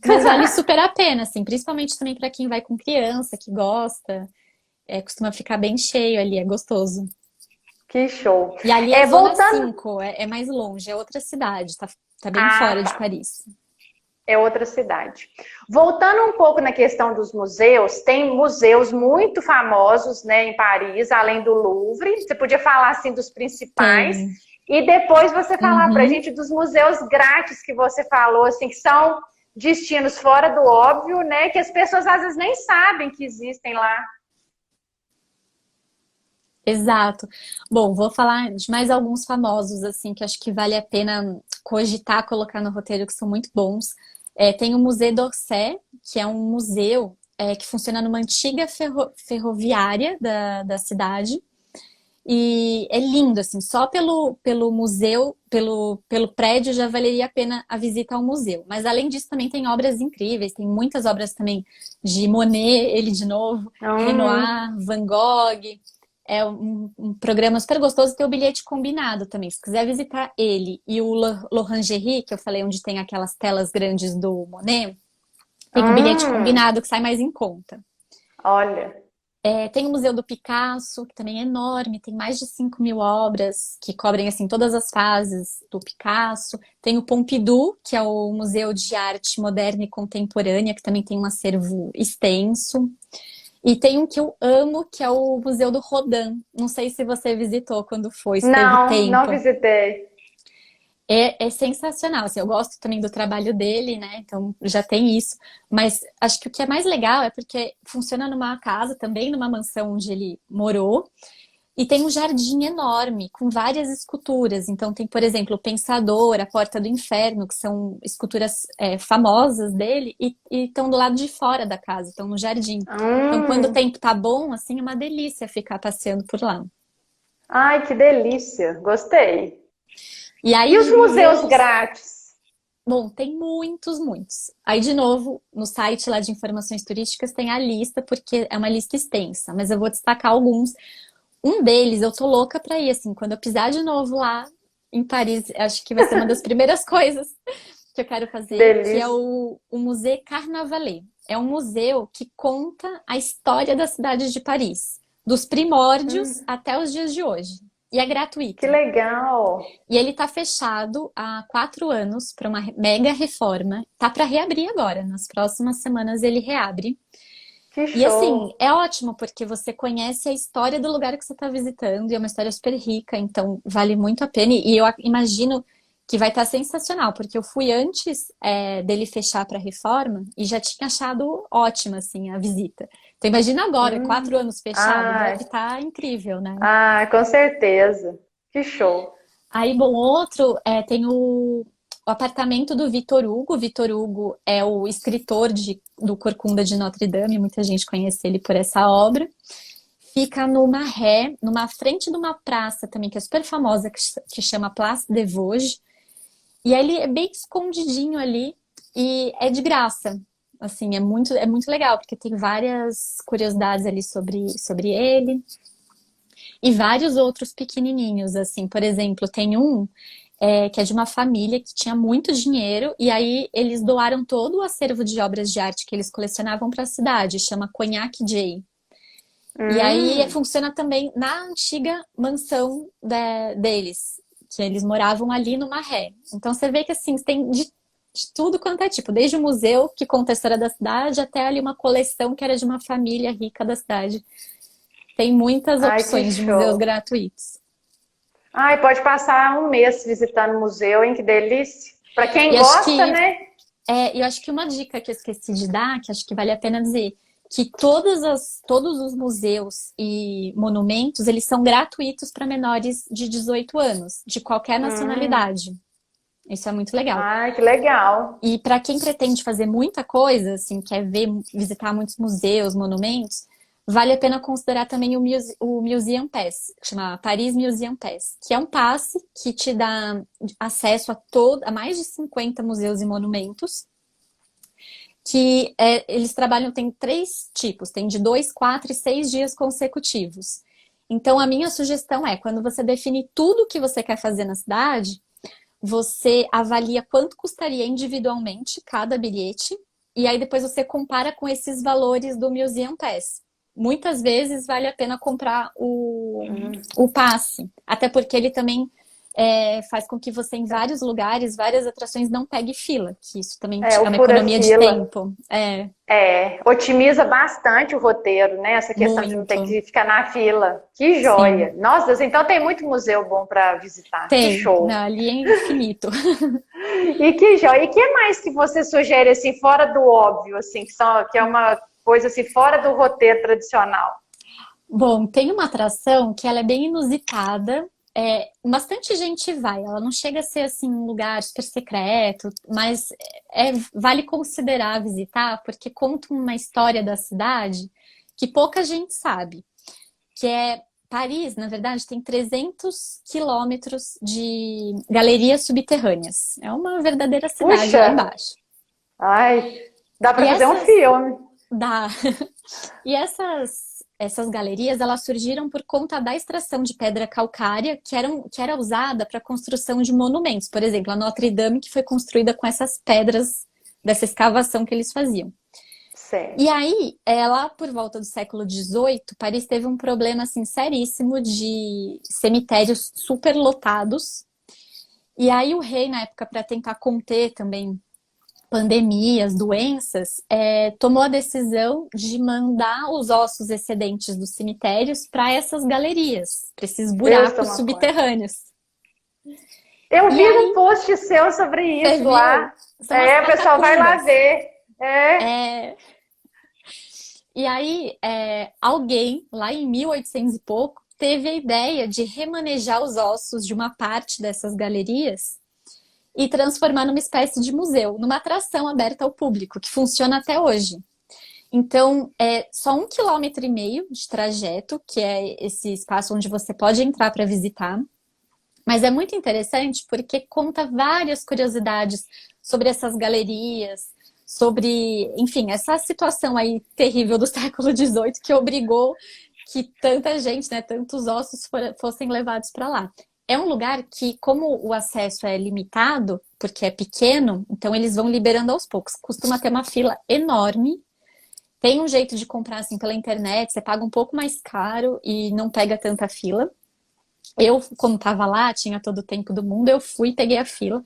mas vale super a pena, assim, principalmente também para quem vai com criança, que gosta. Costuma ficar bem cheio ali, é gostoso. Que show. E ali é Zona Voltando, 5, é mais longe, é outra cidade, tá bem ah, fora de tá. Paris. É outra cidade. Voltando um pouco na questão dos museus, tem museus muito famosos, né, em Paris, além do Louvre. Você podia falar assim dos principais Tem. e depois você falar para a Uhum. gente dos museus grátis que você falou, assim, que são destinos fora do óbvio, né, que as pessoas às vezes nem sabem que existem lá. Exato. Bom, vou falar de mais alguns famosos, assim, que acho que vale a pena cogitar, colocar no roteiro, que são muito bons. Tem o Museu d'Orsay, que é um museu que funciona numa antiga ferroviária da cidade. E é lindo, assim, só pelo museu, pelo prédio já valeria a pena a visita ao museu. Mas além disso, também tem obras incríveis, tem muitas obras também de Monet, ele de novo, Hum, Renoir, Van Gogh. É um programa super gostoso, tem o bilhete combinado também. Se quiser visitar ele e o L'Orangerie, que eu falei, onde tem aquelas telas grandes do Monet, tem o bilhete hum, combinado que sai mais em conta. olha, Tem o Museu do Picasso, que também é enorme, tem mais de 5.000 obras que cobrem assim todas as fases do Picasso. Tem o Pompidou, que é o Museu de Arte Moderna e Contemporânea, que também tem um acervo extenso. E tem um que eu amo, que é o Museu do Rodin. Não sei se você visitou quando foi, se teve não tempo. visitei. É sensacional, assim, eu gosto também do trabalho dele, né? Então já tem isso. Mas acho que o que é mais legal é porque funciona numa casa, também numa mansão onde ele morou, e tem um jardim enorme, com várias esculturas. Então tem, por exemplo, o Pensador, a Porta do Inferno, que são esculturas famosas dele, e estão do lado de fora da casa, estão no jardim. Então quando o Hum, tempo tá bom, assim, é uma delícia ficar passeando por lá. ai, que delícia, gostei. E E aí os de museus museus. grátis? Bom, tem muitos, muitos. Aí, de novo, no site lá de informações turísticas tem a lista, porque é uma lista extensa, mas eu vou destacar alguns. Um deles, eu tô louca pra ir, assim, quando eu pisar de novo lá em Paris, acho que vai ser uma das primeiras coisas que eu quero fazer, que é Delícia. o Musée Carnavalet. É um museu que conta a história da cidade de Paris, dos primórdios Hum, até os dias de hoje. E é que gratuito. legal. E ele está fechado há 4 anos para uma mega reforma. Tá para reabrir agora. Nas próximas semanas ele reabre. Que E assim, show. é ótimo porque você conhece a história do lugar que você está visitando e é uma história super rica, então vale muito a pena. E eu imagino que vai estar sensacional, porque eu fui antes dele fechar para reforma e já tinha achado ótima assim a visita. Então imagina agora, Hum, 4 anos fechado, deve ai, estar incrível, né? com certeza. Que show. Aí, bom, outro tem o apartamento do Vitor Hugo. Vitor Hugo é o escritor do Corcunda de Notre Dame, muita gente conhece ele por essa obra. Fica numa frente de uma praça também, que é super famosa, que chama Place des Vosges. E aí ele é bem escondidinho ali e é de graça. Assim, é muito legal, porque tem várias curiosidades ali sobre ele. E vários outros pequenininhos, assim. Por exemplo, tem um que é de uma família que tinha muito dinheiro e aí eles doaram todo o acervo de obras de arte que eles colecionavam para a cidade, chama Conhaque J. E aí funciona também na antiga mansão deles, que eles moravam ali no Marré. Então você vê que assim, tem de tudo quanto é tipo, desde o museu que conta a história da cidade até ali uma coleção que era de uma família rica da cidade. Tem muitas Ai, que opções de museus show. gratuitos. Ai, pode passar um mês visitando o museu, hein? Que delícia. Para quem E acho gosta, que né? eu acho que uma dica que eu esqueci de dar, que acho que vale a pena dizer, que todos os museus e monumentos, eles são gratuitos para menores de 18 anos, de qualquer Hum. nacionalidade. Isso é muito legal. Ai, que legal. E para quem pretende fazer muita coisa, assim, quer visitar muitos museus, monumentos, vale a pena considerar também o Museum Pass, que chama Paris Museum Pass, que é um passe que te dá acesso a mais de 50 museus e monumentos, que eles trabalham, tem 3 tipos, tem de 2, 4 e 6 dias consecutivos. Então, a minha sugestão é, quando você define tudo o que você quer fazer na cidade, você avalia quanto custaria individualmente cada bilhete, e aí depois você compara com esses valores do Museum Pass. Muitas vezes vale a pena comprar o passe, até porque ele também faz com que você, em vários lugares, várias atrações, não pegue fila, que isso também É, é o uma economia de fura-fila. tempo. Otimiza bastante o roteiro, né? Essa questão de não ter Muito. que ficar na fila. Que Sim, joia! Nossa, Deus, então tem muito museu bom para visitar. Que tem. Não, show! ali é infinito. E que joia! E que mais que você sugere assim fora do óbvio, assim, que é uma coisa assim fora do roteiro tradicional? Bom, tem uma atração que ela é bem inusitada. Bastante gente vai. Ela não chega a ser assim um lugar super secreto, mas vale considerar visitar porque conta uma história da cidade que pouca gente sabe. Que é Paris, na verdade, tem 300 quilômetros de galerias subterrâneas. É uma verdadeira cidade Puxa! lá embaixo. Ai, dá E para fazer um essas filme. dá. E essas galerias, elas surgiram por conta da extração de pedra calcária que era usada para a construção de monumentos. Por exemplo, a Notre Dame, que foi construída com essas pedras dessa escavação que eles faziam. E Certo. aí, lá por volta do século XVIII, Paris teve um problema assim seríssimo de cemitérios superlotados. E aí o rei, na época, para tentar conter também pandemias, doenças, tomou a decisão de mandar os ossos excedentes dos cemitérios para essas galerias, para esses Deus buracos toma conta. subterrâneos. Eu E vi um aí, post seu sobre você isso viu? lá. São as O pessoal vai lá catacumbas. ver. É, E aí, alguém, lá em 1800 e pouco, teve a ideia de remanejar os ossos de uma parte dessas galerias e transformar numa espécie de museu, numa atração aberta ao público, que funciona até hoje. Então, é só 1,5 km de trajeto, que é esse espaço onde você pode entrar para visitar. Mas é muito interessante porque conta várias curiosidades sobre essas galerias, sobre, enfim, essa situação aí terrível do século XVIII que obrigou que tanta gente, né, tantos ossos fossem levados para lá. É um lugar que, como o acesso é limitado, porque é pequeno, então eles vão liberando aos poucos. Costuma ter uma fila enorme. Tem um jeito de comprar assim pela internet, você paga um pouco mais caro e não pega tanta fila. Eu, como estava lá, tinha todo o tempo do mundo, eu fui, peguei a fila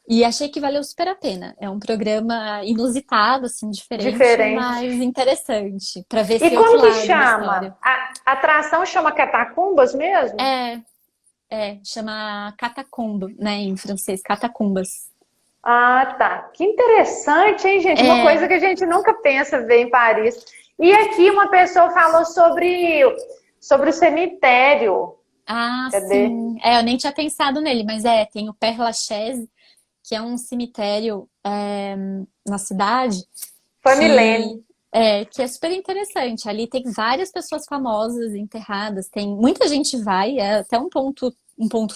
e achei que valeu super a pena. É um programa inusitado, assim, diferente, Diferente. mas interessante, para ver E esse outro como que lado da chama? história. A atração chama Catacumbas mesmo? É, chama catacumba, né, em francês, catacumbas. Ah, tá. Que interessante, hein, gente? Uma coisa É, que a gente nunca pensa ver em Paris. E aqui uma pessoa falou sobre o cemitério. Cadê? sim. Eu nem tinha pensado nele, mas tem o Père Lachaise, que é um cemitério na cidade, Foi Milene. que é super interessante. Ali tem várias pessoas famosas enterradas, tem muita gente vai, é até um ponto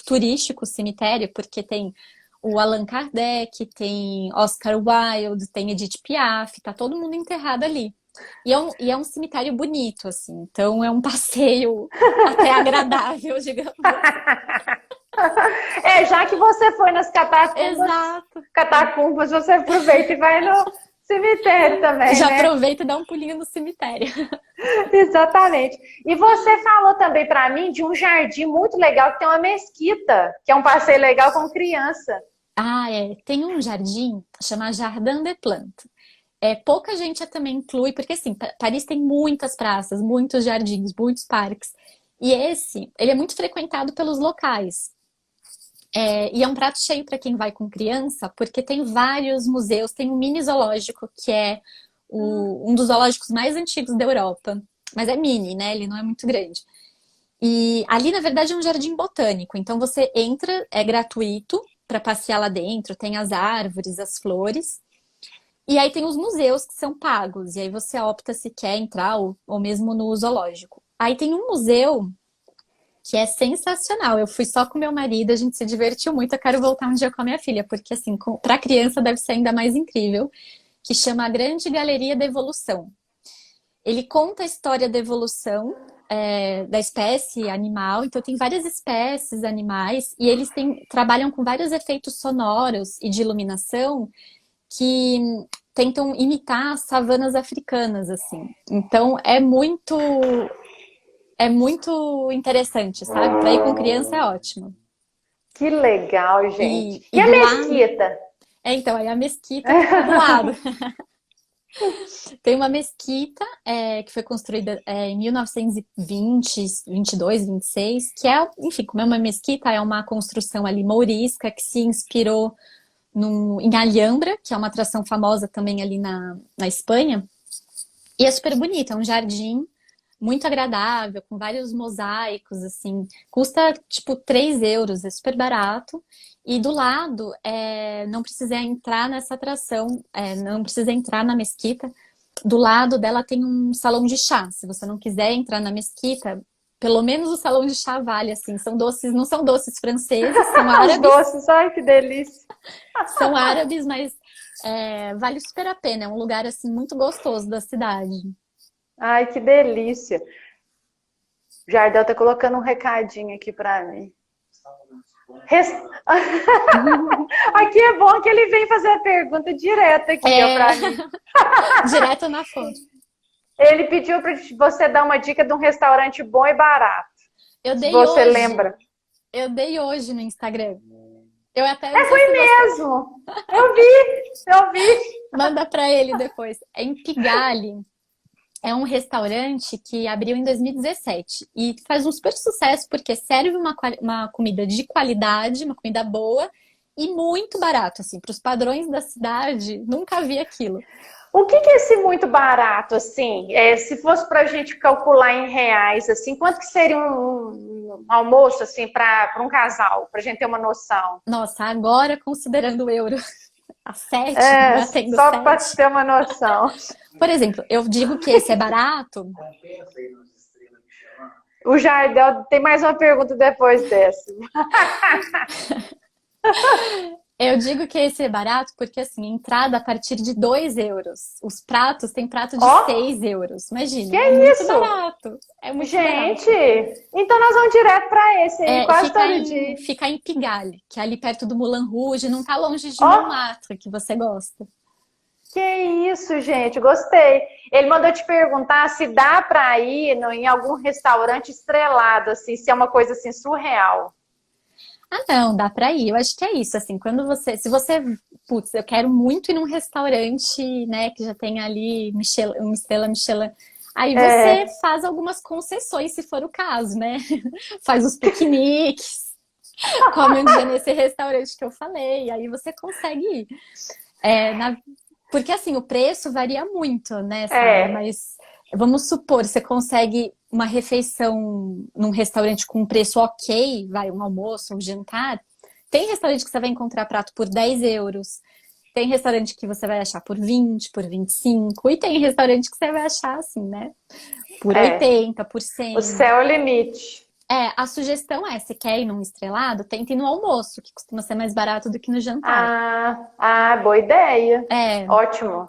turístico o cemitério, porque tem o Allan Kardec, tem Oscar Wilde, tem Edith Piaf, tá todo mundo enterrado ali. E é um cemitério bonito, assim, então é um passeio até agradável, digamos. Já que você foi nas Exato. catacumbas, você aproveita e vai no cemitério também, Já né? aproveita e dá um pulinho no cemitério. Exatamente. E você falou também para mim de um jardim muito legal que tem uma mesquita, que é um passeio legal com criança. Tem um jardim chamado Jardin des Plantes. Pouca gente também inclui, porque assim, Paris tem muitas praças, muitos jardins, muitos parques. E ele é muito frequentado pelos locais. E é um prato cheio para quem vai com criança, porque tem vários museus, tem um mini zoológico, que é um dos zoológicos mais antigos da Europa. Mas é mini, né? Ele não é muito grande. E ali, na verdade, é um jardim botânico. Então você entra, é gratuito para passear lá dentro, tem as árvores, as flores. E aí tem os museus que são pagos. E aí você opta se quer entrar ou mesmo no zoológico. Aí tem um museu que é sensacional. Eu fui só com meu marido, a gente se divertiu muito. Eu quero voltar um dia com a minha filha, porque assim, para criança deve ser ainda mais incrível, que chama a Grande Galeria da Evolução. Ele conta a história da evolução da espécie animal, então tem várias espécies animais, e eles trabalham com vários efeitos sonoros e de iluminação que tentam imitar as savanas africanas, assim. Então é muito interessante, sabe? Para ir com criança é ótimo. Que legal, gente. E a do mesquita? Lado... Então, aí a mesquita fica do lado. Tem uma mesquita que foi construída em 1920, 22, 26, que enfim, como é uma mesquita, é uma construção ali mourisca que se inspirou em Alhambra, que é uma atração famosa também ali na Espanha. E é super bonito, é um jardim muito agradável, com vários mosaicos, assim. Custa, tipo, 3 euros, é super barato. E do lado, não precisa entrar nessa atração, não precisa entrar na mesquita. Do lado dela tem um salão de chá. Se você não quiser entrar na mesquita, pelo menos o salão de chá vale, assim. São doces, não são doces franceses, são árabes. Os doces, ai que delícia. São árabes, mas vale super a pena. É um lugar, assim, muito gostoso da cidade. Ai, que delícia. O Jardel tá colocando um recadinho aqui para mim. Aqui é bom que ele vem fazer a pergunta direta aqui para mim. Direto na fonte. Ele pediu para você dar uma dica de um restaurante bom e barato. Você lembra? Eu dei hoje no Instagram. Eu até foi mesmo. Eu vi. Manda para ele depois. É em Pigalle. É um restaurante que abriu em 2017 e faz um super sucesso porque serve uma comida de qualidade, uma comida boa e muito barato, assim, para os padrões da cidade, nunca vi aquilo. O que é esse muito barato, assim? Se fosse para a gente calcular em reais, assim, quanto que seria um almoço, assim, para um casal, para a gente ter uma noção? Nossa, agora considerando o euro a 7, só para ter uma noção. Por exemplo, eu digo que esse é barato. O Jardel tem mais uma pergunta depois dessa. Eu digo que esse é barato porque, assim, entrada a partir de 2 euros. Os pratos tem prato de 6 euros. Imagina, que é isso? Muito barato. É muito Gente, barato. Então nós vamos direto para esse aí, quase todo dia. Fica em Pigalle, que é ali perto do Moulin Rouge, não tá longe de Montmartre, que você gosta. Que isso, gente, gostei. Ele mandou te perguntar se dá para ir em algum restaurante estrelado, assim, se é uma coisa assim surreal. Não, dá pra ir. Eu acho que é isso, assim, se você, putz, eu quero muito ir num restaurante, né, que já tem ali uma estrela Michelin, aí você faz algumas concessões, se for o caso, né? Faz os piqueniques, come um dia nesse restaurante que eu falei, aí você consegue ir. Porque, assim, o preço varia muito, né, sabe? Mas vamos supor, você consegue uma refeição num restaurante com um preço ok, um almoço, um jantar. Tem restaurante que você vai encontrar prato por 10 euros. Tem restaurante que você vai achar por 20, por 25. E tem restaurante que você vai achar assim, né? Por 80, por 100. O céu é o limite. A sugestão é, se quer ir num estrelado, tente ir no almoço, que costuma ser mais barato do que no jantar. Boa ideia. É, Ótimo.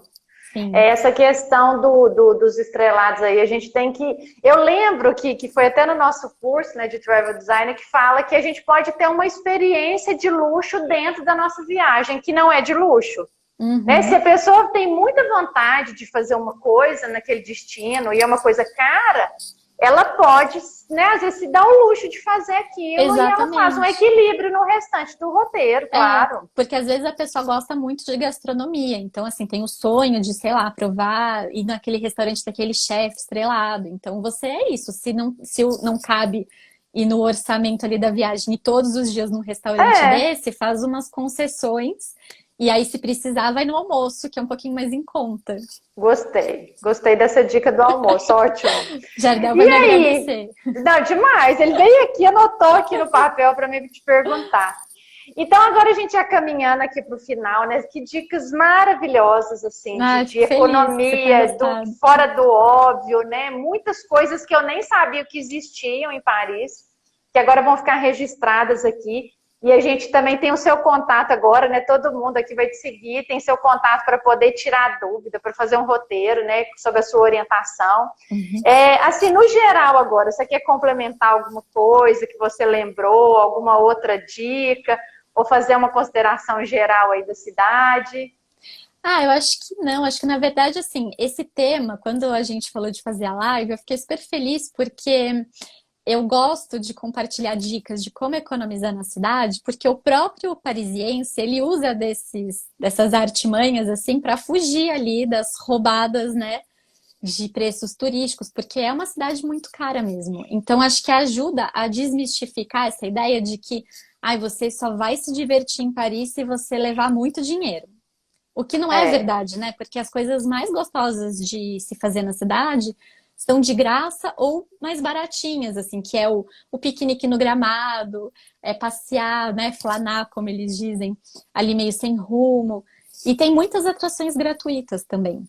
sim. Essa questão dos estrelados aí, a gente tem que... Eu lembro que foi até no nosso curso, né, de Travel Design, que fala que a gente pode ter uma experiência de luxo dentro da nossa viagem, que não é de luxo. Né? Se a pessoa tem muita vontade de fazer uma coisa naquele destino e é uma coisa cara, ela pode, né, às vezes se dar o luxo de fazer aquilo. Exatamente. E ela faz um equilíbrio no restante do roteiro, claro. Porque às vezes a pessoa gosta muito de gastronomia, então assim, tem o sonho de, sei lá, provar, ir naquele restaurante daquele chefe estrelado. Então você é isso, se não cabe ir no orçamento ali da viagem e todos os dias num restaurante desse, faz umas concessões. E aí, se precisar, vai no almoço, que é um pouquinho mais em conta. Gostei dessa dica do almoço, ótimo. Jardel vai me agradecer. Não, demais. Ele veio aqui, anotou aqui no papel para mim te perguntar. Então, agora a gente já caminhando aqui para o final, né? Que dicas maravilhosas, assim, de economia, fora do óbvio, né? Muitas coisas que eu nem sabia que existiam em Paris, que agora vão ficar registradas aqui. E a gente também tem o seu contato agora, né? Todo mundo aqui vai te seguir, tem seu contato para poder tirar dúvida, para fazer um roteiro, né? Sobre a sua orientação. Assim, no geral agora, você quer complementar alguma coisa que você lembrou, alguma outra dica, ou fazer uma consideração geral aí da cidade? Eu acho que não. Acho que, na verdade, assim, esse tema, quando a gente falou de fazer a live, eu fiquei super feliz porque... eu gosto de compartilhar dicas de como economizar na cidade, porque o próprio parisiense, ele usa dessas artimanhas, assim, para fugir ali das roubadas, né, de preços turísticos, porque é uma cidade muito cara mesmo. Então, acho que ajuda a desmistificar essa ideia de que, você só vai se divertir em Paris se você levar muito dinheiro. O que não é verdade, né? Porque as coisas mais gostosas de se fazer na cidade são de graça ou mais baratinhas, assim, que é o piquenique no gramado, passear, né, flanar, como eles dizem, ali meio sem rumo. E tem muitas atrações gratuitas também.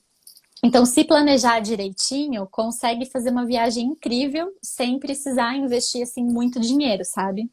Então, se planejar direitinho, consegue fazer uma viagem incrível sem precisar investir, assim, muito dinheiro, sabe?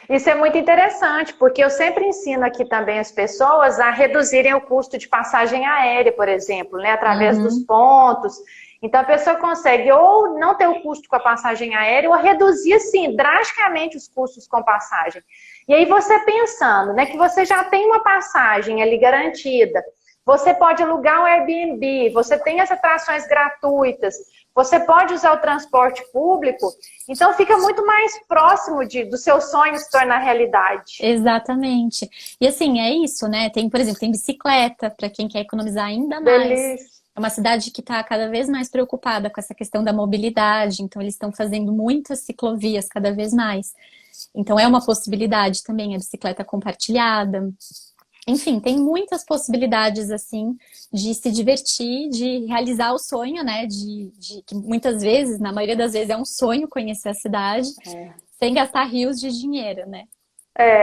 Isso é muito interessante, porque eu sempre ensino aqui também as pessoas a reduzirem o custo de passagem aérea, por exemplo, né, através dos pontos. Então, a pessoa consegue ou não ter o custo com a passagem aérea ou reduzir, assim, drasticamente os custos com passagem. E aí, você pensando, né, que você já tem uma passagem ali garantida, você pode alugar um Airbnb, você tem as atrações gratuitas, você pode usar o transporte público, então fica muito mais próximo do seu sonho se tornar realidade. Exatamente. E assim, é isso, né? Tem, por exemplo, tem bicicleta, para quem quer economizar ainda mais. Delícia. É uma cidade que está cada vez mais preocupada com essa questão da mobilidade, então eles estão fazendo muitas ciclovias cada vez mais. Então é uma possibilidade também a bicicleta compartilhada. Enfim, tem muitas possibilidades, assim, de se divertir, de realizar o sonho, né? Que muitas vezes, na maioria das vezes, é um sonho conhecer a cidade, sem gastar rios de dinheiro, né?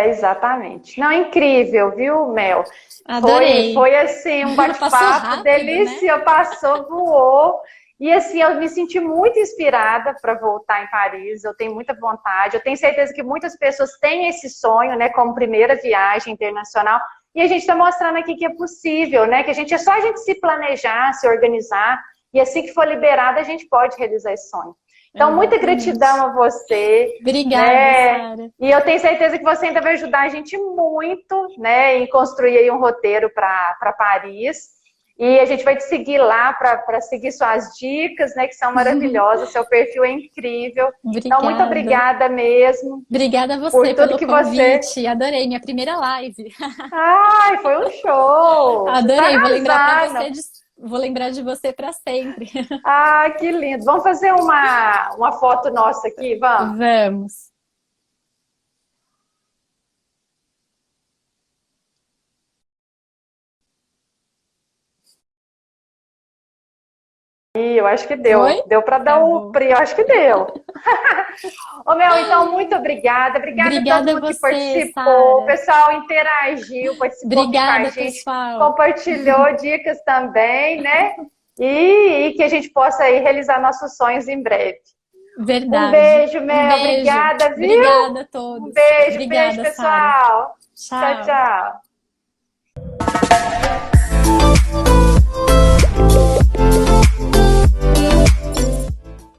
Exatamente. Não, incrível, viu, Mel? Adorei. Foi assim, um bate-papo delicioso, né? Passou, voou. E assim, eu me senti muito inspirada para voltar em Paris, eu tenho muita vontade, eu tenho certeza que muitas pessoas têm esse sonho, né, como primeira viagem internacional, e a gente está mostrando aqui que é possível, né, que é só a gente se planejar, se organizar, e assim que for liberada, a gente pode realizar esse sonho. Então, muita gratidão a você. Obrigada, né? Sara. E eu tenho certeza que você ainda vai ajudar a gente muito, né, em construir aí um roteiro para Paris. E a gente vai te seguir lá para seguir suas dicas, né, que são maravilhosas. Seu perfil é incrível. Obrigada. Então, muito obrigada mesmo. Obrigada a você pelo convite. Adorei, minha primeira live. Ai, foi um show. Adorei, vou lembrar de você para sempre. Ah, que lindo. Vamos fazer uma foto nossa aqui, vamos? Vamos. Eu acho que deu. Foi? Deu para dar o print, eu acho que deu. Ô, Mel, então, muito obrigada. Obrigada a todo mundo que participou. Sarah. O pessoal interagiu, participou com a gente. Pessoal. Compartilhou dicas também, né? E que a gente possa aí realizar nossos sonhos em breve. Verdade. Um beijo, Mel. Um beijo. Obrigada, viu? Obrigada a todos. Um beijo, Obrigada, beijo, pessoal. Sara. Tchau, tchau.